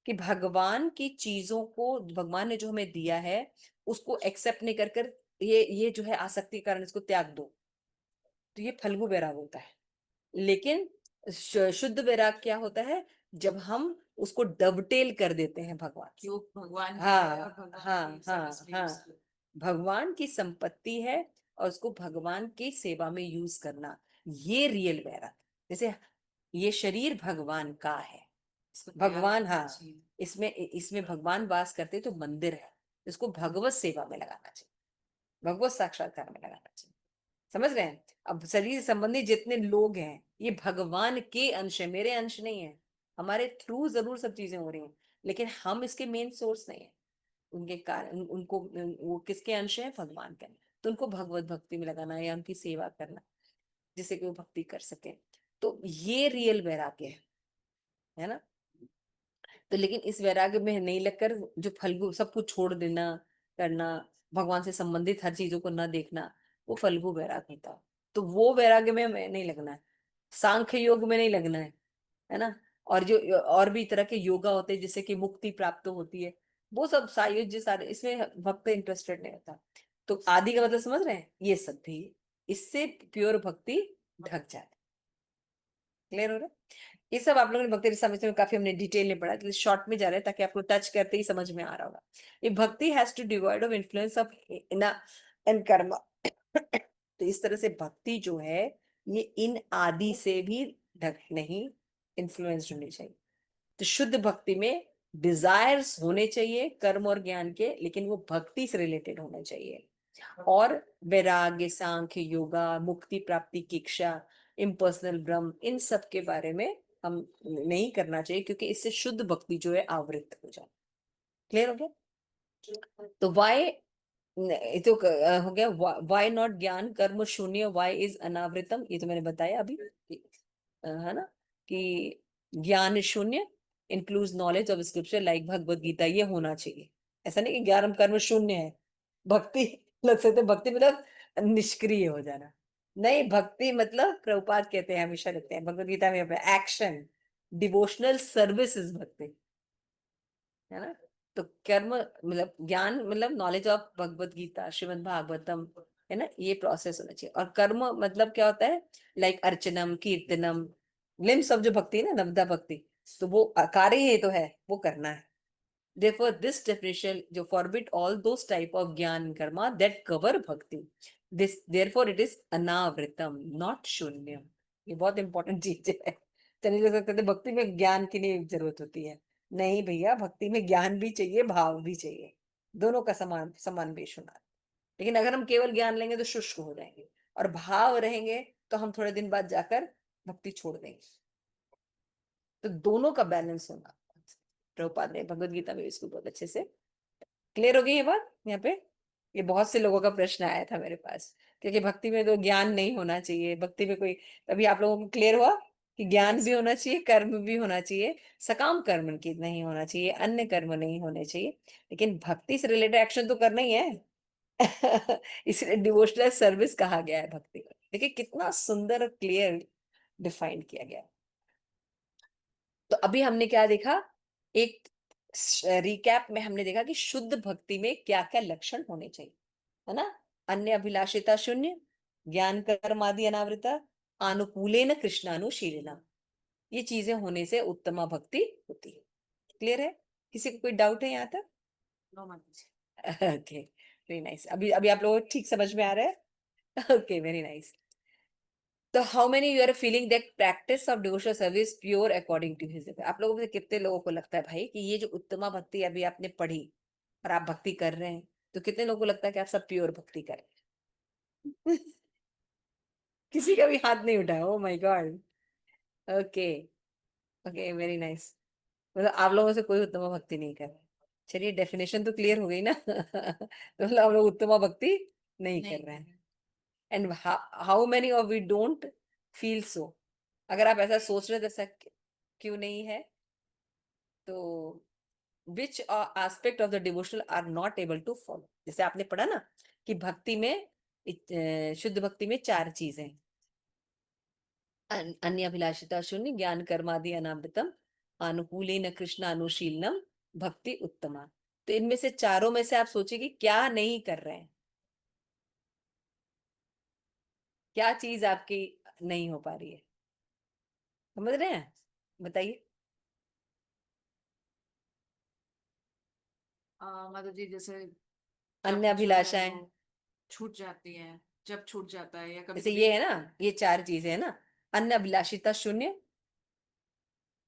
[SPEAKER 1] कि भगवान की चीजों को, भगवान ने जो हमें दिया है उसको एक्सेप्ट नहीं कर कर ये जो है आसक्ति के कारण इसको त्याग दो, तो ये फल्गु वैराग होता है। लेकिन शुद्ध वैराग क्या होता है, जब हम उसको डबटेल कर देते हैं भगवान से।
[SPEAKER 3] जो भगवान की है और
[SPEAKER 1] हाँ
[SPEAKER 3] भगवान
[SPEAKER 1] हाँ
[SPEAKER 3] की
[SPEAKER 1] हाँ
[SPEAKER 3] सर्विस में
[SPEAKER 1] हाँ,
[SPEAKER 3] यूज किया।
[SPEAKER 1] भगवान की संपत्ति है और उसको भगवान की सेवा में यूज करना, ये रियल वैराग। जैसे ये शरीर भगवान का है,
[SPEAKER 3] इसको त्याग
[SPEAKER 1] भगवान,
[SPEAKER 3] देना
[SPEAKER 1] हाँ,
[SPEAKER 3] चाहिए।
[SPEAKER 1] इसमें इसमें भगवान वास करते तो मंदिर है, इसको भगवत सेवा में लगाना चाहिए, भगवत साक्षात्कार में लगाना चाहिए। समझ रहे हैं? अब शरीर संबंधी जितने लोग हैं ये भगवान के अंश है, मेरे अंश नहीं है। हमारे थ्रू जरूर सब चीजें हो रही हैं, लेकिन हम इसके मेन सोर्स नहीं है। उनके कारण उनको वो किसके अंश है, भगवान के अंश। तो उनको भगवत भक्ति में लगाना या उनकी सेवा करना, जिससे कि वो भक्ति कर सके। तो ये रियल वैराग्य है ना। तो लेकिन इस वैराग्य में नहीं लगकर जो फल्गु, सब कुछ छोड़ देना, करना, भगवान से संबंधित हर चीजों को न देखना, वो फल्गु वैराग होता है। तो वो वैराग्य में हमें नहीं लगना है, सांख्य योग में नहीं लगना है ना। और जो और भी तरह के योगा होते हैं जिससे कि मुक्ति प्राप्त होती है, वो सब सायुज्य सारे, इसमें भक्त इंटरेस्टेड नहीं होता। तो आदि का मतलब समझ रहे हैं, ये सब भी इससे प्योर भक्ति ढक जाती। क्लियर हो रहा है? ये सब आप लोगों ने भक्ति समझने में काफी हमने डिटेल में पढ़ा, शॉर्ट में जा रहे हैं ताकि आपको टच करते ही समझ में आ रहा होगा। ये bhakti has to divide of influence of in and karma. तो इस तरह से भक्ति जो है ये इन आदि से भी ढक नहीं, इन्फ्लुएंस होनी चाहिए। तो शुद्ध भक्ति में डिजायर्स होने चाहिए कर्म और ज्ञान के, लेकिन वो भक्ति से रिलेटेड होने चाहिए। और वैराग्य, सांख्य, योगा, मुक्ति प्राप्ति की इच्छा, इम्पर्सनल ब्रह्म, इन सब के बारे में हम नहीं करना चाहिए, क्योंकि इससे शुद्ध भक्ति जो है आवृत हो जाए। क्लियर हो गया? तो वाई, ये तो हो गया वाई नॉट ज्ञान कर्म शून्य, वाई इज अनावृतम, ये तो मैंने बताया अभी है ना, कि ज्ञान शून्य includes knowledge of scripture like Bhagavad Gita, ये होना चाहिए। ऐसा नहीं कि ज्ञान कर्म शून्य है, भक्ति लग सकते, भक्ति मतलब निष्क्रिय हो जाना नहीं, भक्ति मतलब प्रभुपाद कहते हैं, हमेशा लिखते हैं भगवत गीता में एक्शन, डिवोशनल सर्विस इज भक्ति, है ना। तो कर्म मतलब ज्ञान मतलब नॉलेज ऑफ भगवत गीता, श्रीमद् भागवतम, है ना, ये प्रोसेस होना चाहिए। और कर्म मतलब क्या होता है, लाइक अर्चनम, कीर्तनम, लिम्स ऑफ जो भक्ति है ना, नवदा भक्ति, तो वो कार्य ही तो है, वो करना है। Therefore, this definition जो forbid all those type of ज्ञान कर्मा that cover भक्ति, this therefore it is अनावृतम not शून्य। ये बहुत इंपॉर्टेंट चीज है। चलिए लोग कहते हैं भक्ति में ज्ञान की नहीं जरूरत होती है, नहीं भैया, भक्ति में ज्ञान भी चाहिए, भाव भी चाहिए, दोनों का समान समान बेश होना। लेकिन अगर हम केवल ज्ञान लेंगे तो शुष्क हो जाएंगे, और भाव रहेंगे तो हम थोड़े दिन बाद जाकर भक्ति छोड़ देंगे। तो दोनों का बैलेंस होना, प्रभुपाद ने भगवत गीता में इसको बहुत अच्छे से क्लियर हो गई ये बात यहाँ पे। ये बहुत से लोगों का प्रश्न आया था मेरे पास, क्योंकि भक्ति में तो ज्ञान नहीं होना चाहिए, भक्ति में कोई, तभी आप लोगों को क्लियर हुआ कि ज्ञान भी होना चाहिए, कर्म भी होना चाहिए, सकाम कर्म की नहीं होना चाहिए, अन्य कर्म नहीं होने चाहिए, लेकिन भक्ति से रिलेटेड एक्शन तो करना ही है। इसलिए डिवोशनल सर्विस कहा गया है भक्ति को। देखिए कितना सुंदर क्लियर डिफाइन किया गया। तो अभी हमने क्या देखा, एक रिकैप में हमने देखा कि शुद्ध भक्ति में क्या क्या लक्षण होने चाहिए, है ना? अन्य अभिलाषिता शून्य, ज्ञान कर्मादि अनावृता, अनुकूलेन कृष्णानुशीलना, ये चीजें होने से उत्तमा भक्ति होती है। क्लियर है? किसी को कोई डाउट है यहाँ तक?
[SPEAKER 3] नो माताजी।
[SPEAKER 1] Okay, very nice. अभी अभी आप लोगों को ठीक समझ में आ रहा है? Okay, very nice. तो how many you are feeling that practice of devotional service pure according to his? आप लोगों में से कितने लोगों को लगता है भाई कि ये जो उत्तमा भक्ति अभी आपने पढ़ी और आप भक्ति कर रहे हैं, तो कितने लोगों को लगता है कि आप सब प्योर भक्ति कर रहे हैं? किसी का भी हाथ नहीं उठा? Oh my God. Okay, okay, very nice. मतलब आप लोगों से कोई उत्तमा भक्ति नहीं कर रहा है। चलिए, डेफिनेशन तो क्लियर हो गई ना। तो मतलब हम लोग उत्तमा भक्ति नहीं
[SPEAKER 3] नहीं
[SPEAKER 1] कर रहे हैं।
[SPEAKER 3] कर
[SPEAKER 1] and how many of we don't feel so? अगर आप ऐसा सोच रहे हो, तो ऐसा क्यों नहीं है? तो which aspect of the devotional are not able to follow? जैसे आपने पढ़ा ना कि भक्ति में शुद्ध भक्ति में 4 चीजें हैं। अन्य अभिलाषिता शून्य, ज्ञान कर्मादि अनावृतम, अनुकूलेन कृष्णानुशीलनम, भक्ति उत्तमा। तो इनमें से चारों में से आप सोचिए कि क्या नहीं कर रहे हैं, क्या चीज आपकी नहीं हो पा रही है? समझ रहे हैं? बताइए।
[SPEAKER 3] माताजी, जैसे
[SPEAKER 1] अन्य
[SPEAKER 3] जब जो है
[SPEAKER 1] अभिलाषाएं,
[SPEAKER 3] वो छूट जाती है, जब छूट जाता है, या कभी
[SPEAKER 1] जैसे
[SPEAKER 3] कभी।
[SPEAKER 1] ये है ना, ये 4 चीजें है ना। अन्य अभिलाषिता शून्य,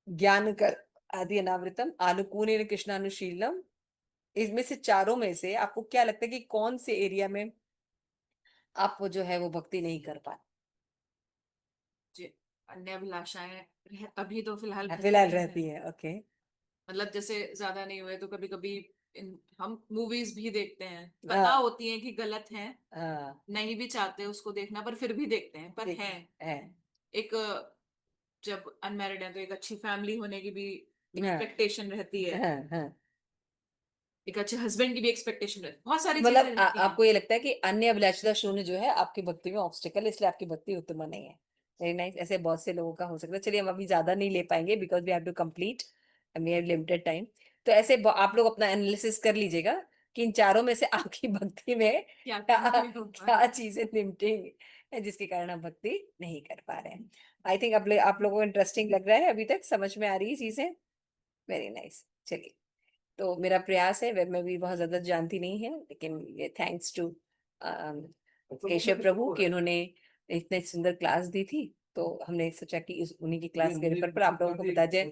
[SPEAKER 1] ज्ञान कर आदि अनावृतम, अनुकूल कृष्णानुशीलम। इसमें से चारों में से आपको क्या लगता है कि कौन से एरिया में आप वो जो है वो भक्ति नहीं कर पा
[SPEAKER 3] जी, अन्य अभिलाषाएं अभी तो फिलहाल
[SPEAKER 1] रहे?
[SPEAKER 3] घर
[SPEAKER 1] फिलहाल
[SPEAKER 3] में है।
[SPEAKER 1] रहती है, ओके।
[SPEAKER 3] मतलब जैसे ज्यादा नहीं हुए तो कभी कभी हम मूवीज भी देखते हैं, पता
[SPEAKER 1] हाँ,
[SPEAKER 3] होती है कि गलत है,
[SPEAKER 1] हाँ,
[SPEAKER 3] नहीं भी चाहते उसको देखना, पर फिर भी देखते हैं, पर है।
[SPEAKER 1] देखिए है।
[SPEAKER 3] एक जब अनमैरिड है तो एक अच्छी फैमिली होने की भी
[SPEAKER 1] हाँ,
[SPEAKER 3] एक्सपेक्टेशन रहती है,
[SPEAKER 1] हाँ, हाँ।
[SPEAKER 3] एक अच्छे हस्बैंड की भी एक्सपेक्टेशन रहती है, बहुत सारी चीजें
[SPEAKER 1] मतलब
[SPEAKER 3] रहती हैं।
[SPEAKER 1] आपको ये लगता है कि अन्य अभिलाषिता शून्य जो है आपकी भक्ति में ऑब्स्टिकल है, इसलिए आपकी भक्ति उत्तम नहीं है। Very nice. ऐसे बहुत से लोगों का हो सकता है। चलिए, हम अभी ज्यादा नहीं ले पाएंगे because we have to complete, we have limited time. तो ऐसे आप लोग अपना एनालिसिस कर लीजिएगा कि इन चारों में से आपकी भक्ति में
[SPEAKER 3] क्या क्या
[SPEAKER 1] क्या
[SPEAKER 3] नहीं हो पा
[SPEAKER 1] क्या
[SPEAKER 3] रहा।
[SPEAKER 1] चीजें लिमिटिंग है जिसके कारण आप भक्ति नहीं कर पा रहे हैं। आई थिंक आप लोगों को इंटरेस्टिंग लग रहा है, अभी तक समझ में आ रही है चीजें। Very nice. चलिए, तो मेरा प्रयास है, वेब में भी बहुत ज्यादा जानती नहीं है, लेकिन ये थैंक्स टू केशव प्रभु कि उन्होंने इतने सुंदर क्लास दी थी। तो हमने सोचा कि उन्हीं की क्लास के रेफर पर आप लोगों को बता जाए।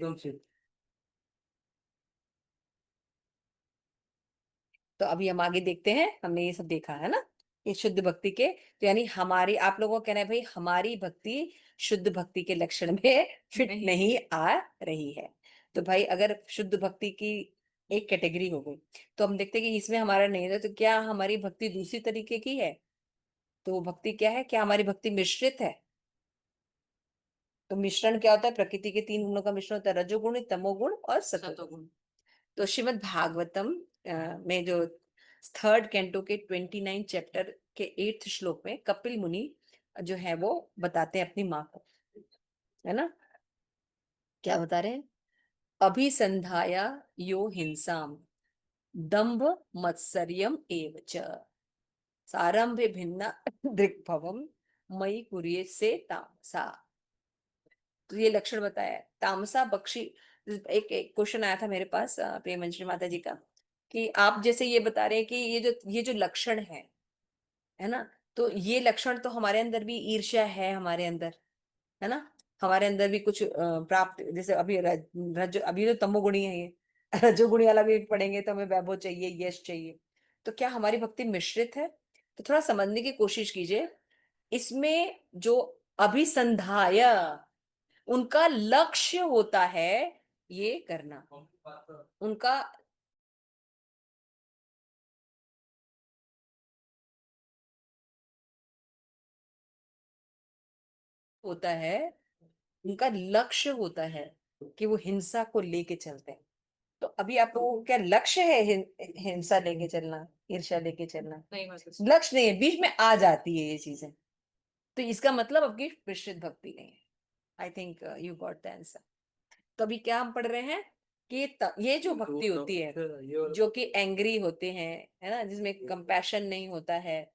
[SPEAKER 1] तो अभी हम आगे देखते हैं। हमने ये सब देखा है ना, ये शुद्ध भक्ति के, तो यानी हमारी, आप लोगों का कहना है भाई हमारी भक्ति शुद्ध भक्ति के लक्षण में फिट
[SPEAKER 3] नहीं।
[SPEAKER 1] नहीं आ रही है। तो भाई अगर शुद्ध भक्ति की एक कैटेगरी हो गई, तो हम देखते हैं कि इसमें हमारा नहीं है, तो क्या हमारी भक्ति दूसरी तरीके की है? तो वो भक्ति क्या है? क्या हमारी भक्ति मिश्रित है? तो मिश्रण क्या होता है? प्रकृति के 3 गुणों का मिश्रण होता है, रजोगुण, तमोगुण और सतोगुण।
[SPEAKER 3] सतोगुण।
[SPEAKER 1] तो श्रीमद् भागवतम में जो 3rd कैंटो के 29 चैप्टर के 8th श्लोक में कपिल मुनि जो है वो बताते हैं अपनी माँ को, है ना? क्या बता रहे हैं? अभिसंधाया यो हिंसाम, दंभ मत्सर्यम एव च, सारंभे भिन्ना दृक्भवम, मई कुरिये से तामसा। तो ये लक्षण बताया है। तामसा बक्षी। एक क्वेश्चन आया था मेरे पास प्रियमंजरी माता जी का, कि आप जैसे ये बता रहे हैं कि ये जो लक्षण है ना, तो ये लक्षण तो हमारे अंदर भी ईर्ष्या है, हमारे अंदर, है ना? हमारे अंदर भी कुछ प्राप्त, जैसे अभी अभी तो तमोगुणी है ये। रजोगुणी वाला भी पढ़ेंगे तो हमें वैभव चाहिए, यश चाहिए। तो क्या हमारी भक्ति मिश्रित है? तो थोड़ा समझने की कोशिश कीजिए। इसमें जो अभिसंधाय, उनका लक्ष्य होता है ये करना, उनका होता है, उनका लक्ष्य होता है कि वो हिंसा को लेके चलते हैं। तो अभी आप लोगों को क्या लक्ष्य है? हिंसा लेके चलना, ईर्ष्या लेके चलना
[SPEAKER 3] नहीं बस।
[SPEAKER 1] लक्ष्य नहीं है, बीच में आ जाती है ये चीजें। तो इसका मतलब आपकी मिश्रित भक्ति नहीं है। I think you got the answer. तो अभी क्या हम पढ़ रहे हैं? कि ये जो भक्ति होती है जो कि एंग्री होते हैं, है ना, जिसमें कंपैशन नहीं होता है,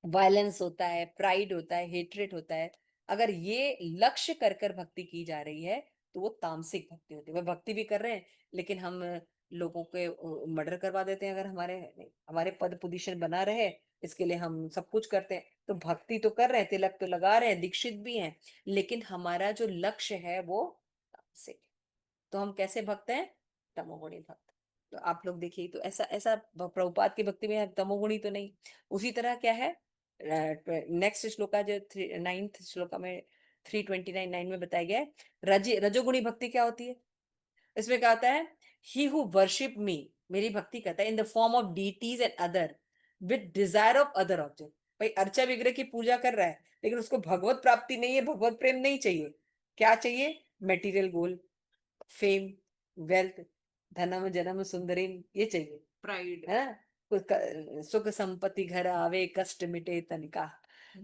[SPEAKER 1] वायलेंस होता है, प्राइड होता है, हेट्रेट होता है, अगर ये लक्ष्य कर कर भक्ति की जा रही है तो वो तामसिक भक्ति होती है। वह भक्ति भी कर रहे हैं लेकिन हम लोगों के मर्डर करवा देते हैं, अगर हमारे हमारे पद पोजीशन बना रहे इसके लिए हम सब कुछ करते हैं। तो भक्ति तो कर रहे हैं, तिलक तो लगा रहे हैं, दीक्षित भी हैं, लेकिन हमारा जो लक्ष्य है वो तामसिक है। तो हम कैसे भक्त हैं? तमोगुणी भक्त। तो आप लोग देखिए, तो ऐसा ऐसा प्रभुपाद की भक्ति में तमोगुणी तो नहीं। उसी तरह क्या है, नेक्स्ट श्लोका जो 9th श्लोका में 329 में बताया गया है, रजोगुणी भक्ति क्या होती है। इसमें क्या होता है, ही हु वर्शिप मी, मेरी भक्ति करता है in the form of deities and other with desire of other object. भाई अर्चा विग्रह की पूजा कर रहा है लेकिन उसको भगवत प्राप्ति नहीं है, भगवत प्रेम नहीं चाहिए, क्या चाहिए, मेटीरियल गोल, फेम, वेल्थ, धनम जनम सुंदरीम, ये चाहिए,
[SPEAKER 3] प्राइड।
[SPEAKER 1] है ना। सुख संपत्ति घर आवे, कष्ट मिटे तन का।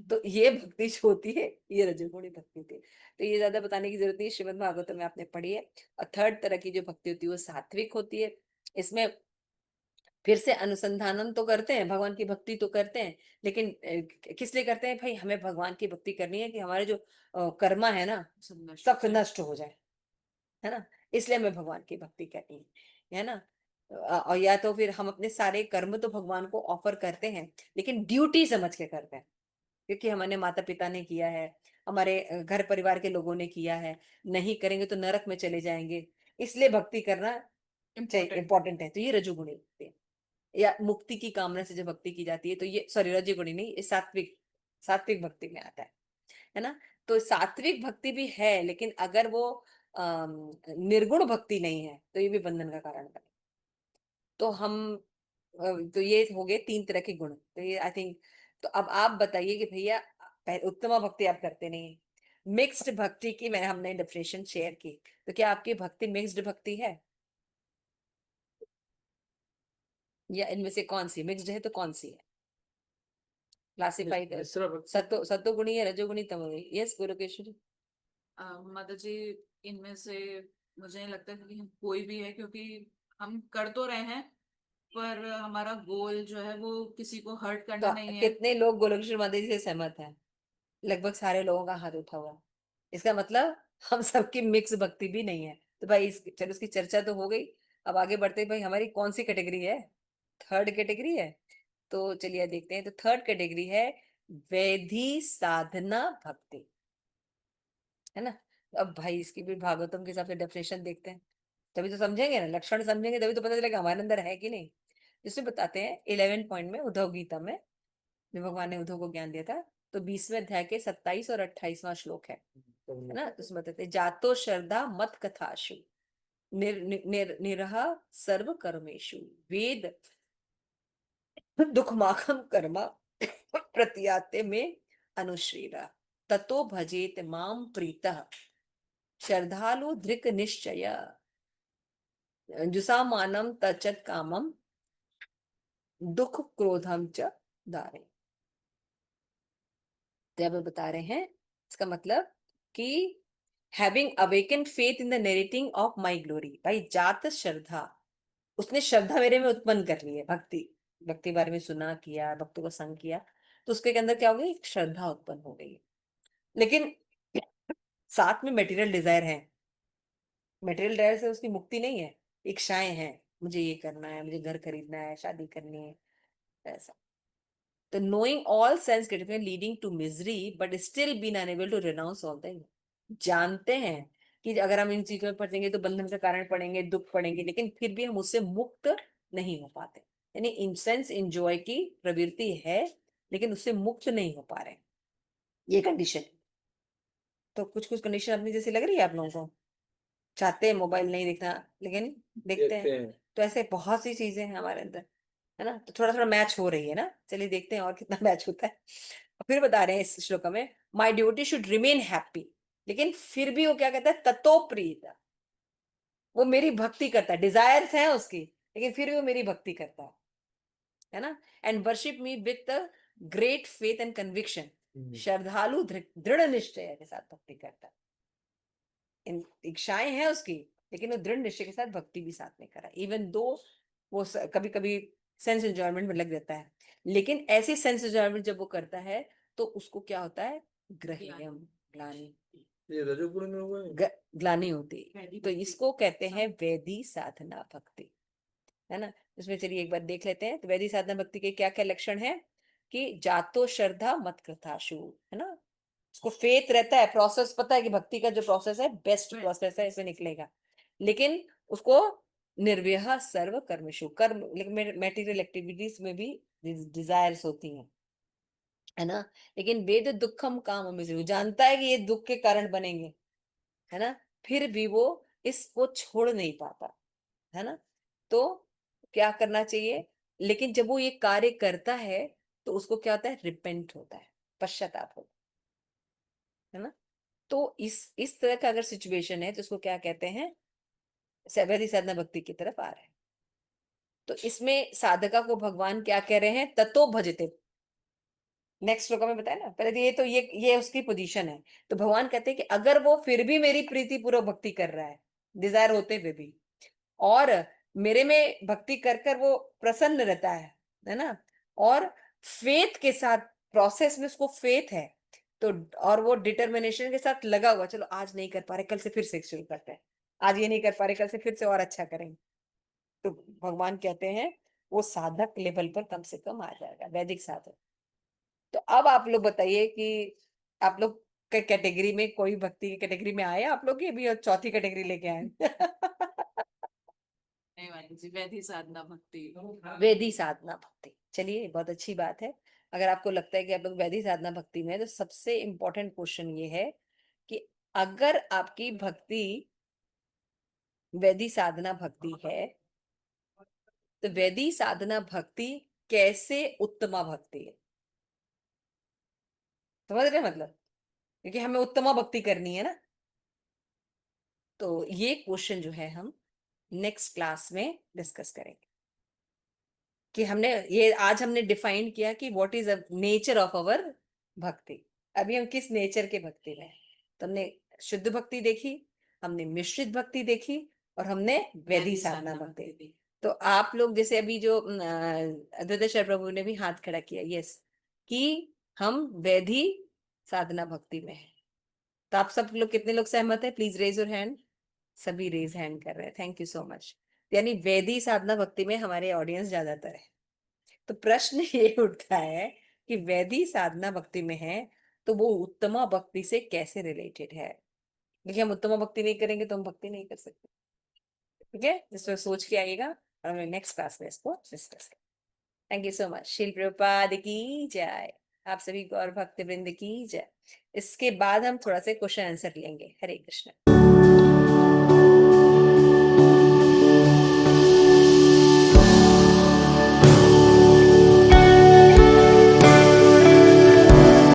[SPEAKER 1] तो ये भक्ति जो होती है ये रजोगुणी भक्ति होती है। तो ये ज्यादा बताने की जरूरत नहीं है, श्रीमद् भागवतम में आपने पढ़ी है। और थर्ड तरह की जो भक्ति होती है वो सात्विक होती है। इसमें फिर से अनुसंधानम तो करते हैं, भगवान की भक्ति तो करते हैं, लेकिन किस लिए करते हैं, भाई हमें भगवान की भक्ति करनी है कि हमारे जो कर्मा है ना सब नष्ट हो जाए, है ना, इसलिए हमें भगवान की भक्ति करनी है ना। और या तो फिर हम अपने सारे कर्म तो भगवान को ऑफर करते हैं लेकिन ड्यूटी समझ के करते हैं, क्योंकि हमारे माता पिता ने किया है, हमारे घर परिवार के लोगों ने किया है, नहीं करेंगे तो नरक में चले जाएंगे, इसलिए भक्ति करना चाहिए,
[SPEAKER 3] इम्पोर्टेंट।
[SPEAKER 1] इंपॉर्टेंट है। तो ये रजोगुणी भक्ति है। या मुक्ति की कामना से जो भक्ति की जाती है तो ये, सॉरी, रजोगुणी नहीं, ये सात्विक, सात्विक भक्ति में आता है ना। तो सात्विक भक्ति भी है लेकिन अगर वो निर्गुण भक्ति नहीं है तो ये भी बंधन का कारण बने। तो हम तो ये हो गए 3 तरह के गुण। तो ये आई थिंक, तो अब आप बताइए कि भैया उत्तम भक्ति आप करते नहीं, मिक्स्ड भक्ति की मैंने हमने डेफिनेशन शेयर की, तो क्या आपकी भक्ति मिक्स्ड भक्ति है, या इनमें से कौन सी मिक्स्ड है, तो कौन सी है क्लासिफाई कर, सत्तो गुणी है, रजोगुणी, तमोगुणी? यस गुरुकेश्वरी।
[SPEAKER 3] माता जी, इनमें से मुझे नहीं लगता कि हम कोई भी है, क्योंकि हम कर तो रहे हैं पर हमारा गोल जो है वो किसी को हर्ट
[SPEAKER 1] तो
[SPEAKER 3] करना नहीं है।
[SPEAKER 1] कितने लोग गोलोकेश्वर माता जी से सहमत हैं? लगभग सारे लोगों का हाथ उठा हुआ है। इसका मतलब हम सबकी मिक्स भक्ति भी नहीं है। तो भाई चलो उसकी चर्चा तो हो गई, अब आगे बढ़ते हैं, भाई हमारी कौन सी कैटेगरी है, थर्ड कैटेगरी है। तो चलिए देखते हैं, तो थर्ड कैटेगरी है वैधि साधना भक्ति, है ना। तो अब भाई इसकी भी भागवतम के हिसाब से डेफिनेशन देखते हैं, तभी तो समझेंगे ना, लक्षण समझेंगे तभी तो पता चलेगा हमारे अंदर है कि नहीं। जिसमें बताते हैं 11 पॉइंट में, उद्धव गीता में, जो भगवान ने उद्धव को ज्ञान दिया था, तो 20वें अध्याय के 27 और 28वां श्लोक है ना। तो उसमें बताते हैं, जातो श्रद्धा मत कथाशु निरह सर्व कर्मेशु वेद दुखमाखम कर्मा प्रतियाते में अनुश्रीरा ततो भजेत माम प्रीतः श्रद्धालु धृक निश्चय जुसा मानम तचत कामम दुख क्रोधम च दारे। तो अब बता रहे हैं इसका मतलब कि having awaken faith in the narrating of my glory, भाई जात श्रद्धा, उसने श्रद्धा मेरे में उत्पन्न कर ली है, भक्ति, भक्ति बारे में सुना, किया, भक्तों को संग किया, तो उसके अंदर क्या हो गई, श्रद्धा उत्पन्न हो गई। लेकिन साथ में मटेरियल डिजायर है, मटेरियल डिजायर से उसकी मुक्ति नहीं है, इच्छाएं हैं, मुझे ये करना है, मुझे घर खरीदना है, शादी करनी है, ऐसा। तो knowing all sense gratification leading to misery but still being unable to renounce all them, जानते हैं कि अगर हम इन चीजों में फंसेंगे तो बंधन का कारण पड़ेंगे, दुख पड़ेंगे, लेकिन फिर भी हम उससे मुक्त नहीं हो पाते। यानी इंसेंस इंजॉय की प्रवृत्ति है लेकिन उससे मुक्त नहीं हो पा रहे, ये कंडीशन। तो कुछ कुछ कंडीशन अपनी जैसी लग रही है आप लोगों को, चाहते हैं मोबाइल नहीं देखना लेकिन देखते हैं। तो ऐसे बहुत सी चीजें हैं हमारे अंदर, है ना। तो थोड़ा थोड़ा मैच हो रही है ना, चलिए देखते हैं और कितना मैच होता है। और फिर बता रहे हैं इस श्लोक में, my duty should remain happy, लेकिन फिर भी वो क्या कहता है, ततो प्रीत, वो मेरी भक्ति करता है, डिजायर्स है उसकी लेकिन फिर भी वो मेरी भक्ति करता है ना। And worship me with great faith and conviction, श्रद्धालु दृढ़ निश्चय के साथ भक्ति करता है। इन इच्छाएं हैं उसकी लेकिन वो दृढ़ निश्चय के साथ भक्ति भी साथ में करा, इवन दो वो कभी कभी सेंस एंजॉयमेंट में लग जाता है, लेकिन ऐसी सेंस एंजॉयमेंट जब वो करता है तो उसको क्या होता है, ग्रह्यम, ग्लानि,
[SPEAKER 4] ये रजोगुण में हुआ है।
[SPEAKER 1] ग्लानि होती है।
[SPEAKER 3] वैदी
[SPEAKER 1] तो
[SPEAKER 3] भक्ति।
[SPEAKER 1] इसको कहते हैं वैदी साधना भक्ति, है ना। इसमें चलिए एक बार देख लेते हैं। तो वैदी साधना भक्ति के क्या क्या लक्षण है कि जातो श्रद्धा मत कृताशु, है ना, उसको फेथ रहता है, प्रोसेस पता है कि भक्ति का जो प्रोसेस है बेस्ट प्रोसेस है, इसमें निकलेगा, लेकिन उसको निर्व्यह सर्व कर्मशु, कर्म मेटीरियल एक्टिविटीज में भी डिजायर्स होती हैं, है ना, लेकिन वेद दुखम काम में से जानता है कि ये दुख के कारण बनेंगे, है ना, फिर भी वो इसको छोड़ नहीं पाता, है ना। तो क्या करना चाहिए, लेकिन जब वो ये कार्य करता है तो उसको क्या होता है, रिपेंट होता है, पश्चाताप होता है ना। तो इस तरह का अगर सिचुएशन है तो उसको क्या कहते हैं, वैदिक साधना भक्ति की तरफ आ रहे हैं। तो इसमें साधका को भगवान क्या कह रहे हैं, ततो भजते, नेक्स्ट श्लोक में बताया ना पहले, तो ये उसकी पोजीशन है। तो भगवान कहते हैं कि अगर वो फिर भी मेरी प्रीति पूर्वक भक्ति कर रहा है, डिजायर होते हुए भी, और मेरे में भक्ति कर कर वो प्रसन्न रहता है ना, और फेथ के साथ, प्रोसेस में उसको फेथ है, तो और वो डिटर्मिनेशन के साथ लगा हुआ, चलो आज नहीं कर पा रहे कल से फिर से शुरू करते हैं, आज ये नहीं कर पा रहे कल से फिर से और अच्छा करेंगे, तो भगवान कहते हैं वो साधक लेवल पर कम से कम आ जाएगा, वैदिक साधक। तो अब आप लोग बताइए कि आप लोग के कैटेगरी में कोई भक्ति की कैटेगरी में आए आप लोग, ये भी और चौथी कैटेगरी लेके आए?
[SPEAKER 3] नहीं वाली जी, वैदी साधना भक्ति।
[SPEAKER 1] वैदी साधना भक्ति, चलिए बहुत अच्छी बात है। अगर आपको लगता है कि आप लोग वैदी साधना भक्ति में है, तो सबसे इम्पोर्टेंट क्वेश्चन ये है कि अगर आपकी भक्ति वैदी साधना भक्ति है, तो वैदी साधना भक्ति कैसे उत्तमा भक्ति है, समझ रहे हैं मतलब, क्योंकि हमें उत्तमा भक्ति करनी है ना। तो ये क्वेश्चन जो है हम नेक्स्ट क्लास में डिस्कस करेंगे कि आज हमने डिफाइन किया कि what is nature of our भक्ति, अभी हम किस नेचर के भक्ति में हैं। तो हमने शुद्ध भक्ति देखी, हमने मिश्रित भक्ति देखी, और हमने वैदी साधना भक्ति देखी। तो आप लोग जैसे अभी जो अद्वैत शर प्रभु ने भी हाथ खड़ा किया, यस, कि हम वैदी साधना भक्ति में हैं। तो आप सब लोग कितने लोग सहमत है, प्लीज रेज योर हैंड। सभी रेज हैंड कर रहे हैं, थैंक यू सो मच। यानी वैदी साधना भक्ति में हमारे ऑडियंस ज्यादातर है। तो प्रश्न ये उठता है कि वैदी साधना भक्ति में है तो वो उत्तमा भक्ति से कैसे रिलेटेड है, क्योंकि हम उत्तमा भक्ति नहीं करेंगे तो हम भक्ति नहीं कर सकते। ठीक है, इसको सोच के आइएगा और हम नेक्स्ट क्लास में इसको डिस्कस करें। Thank you so much. Srila Prabhupada की जय, आप सभी गौर भक्त वृंद की जय। इसके बाद हम थोड़ा सा क्वेश्चन आंसर लेंगे। हरे कृष्ण।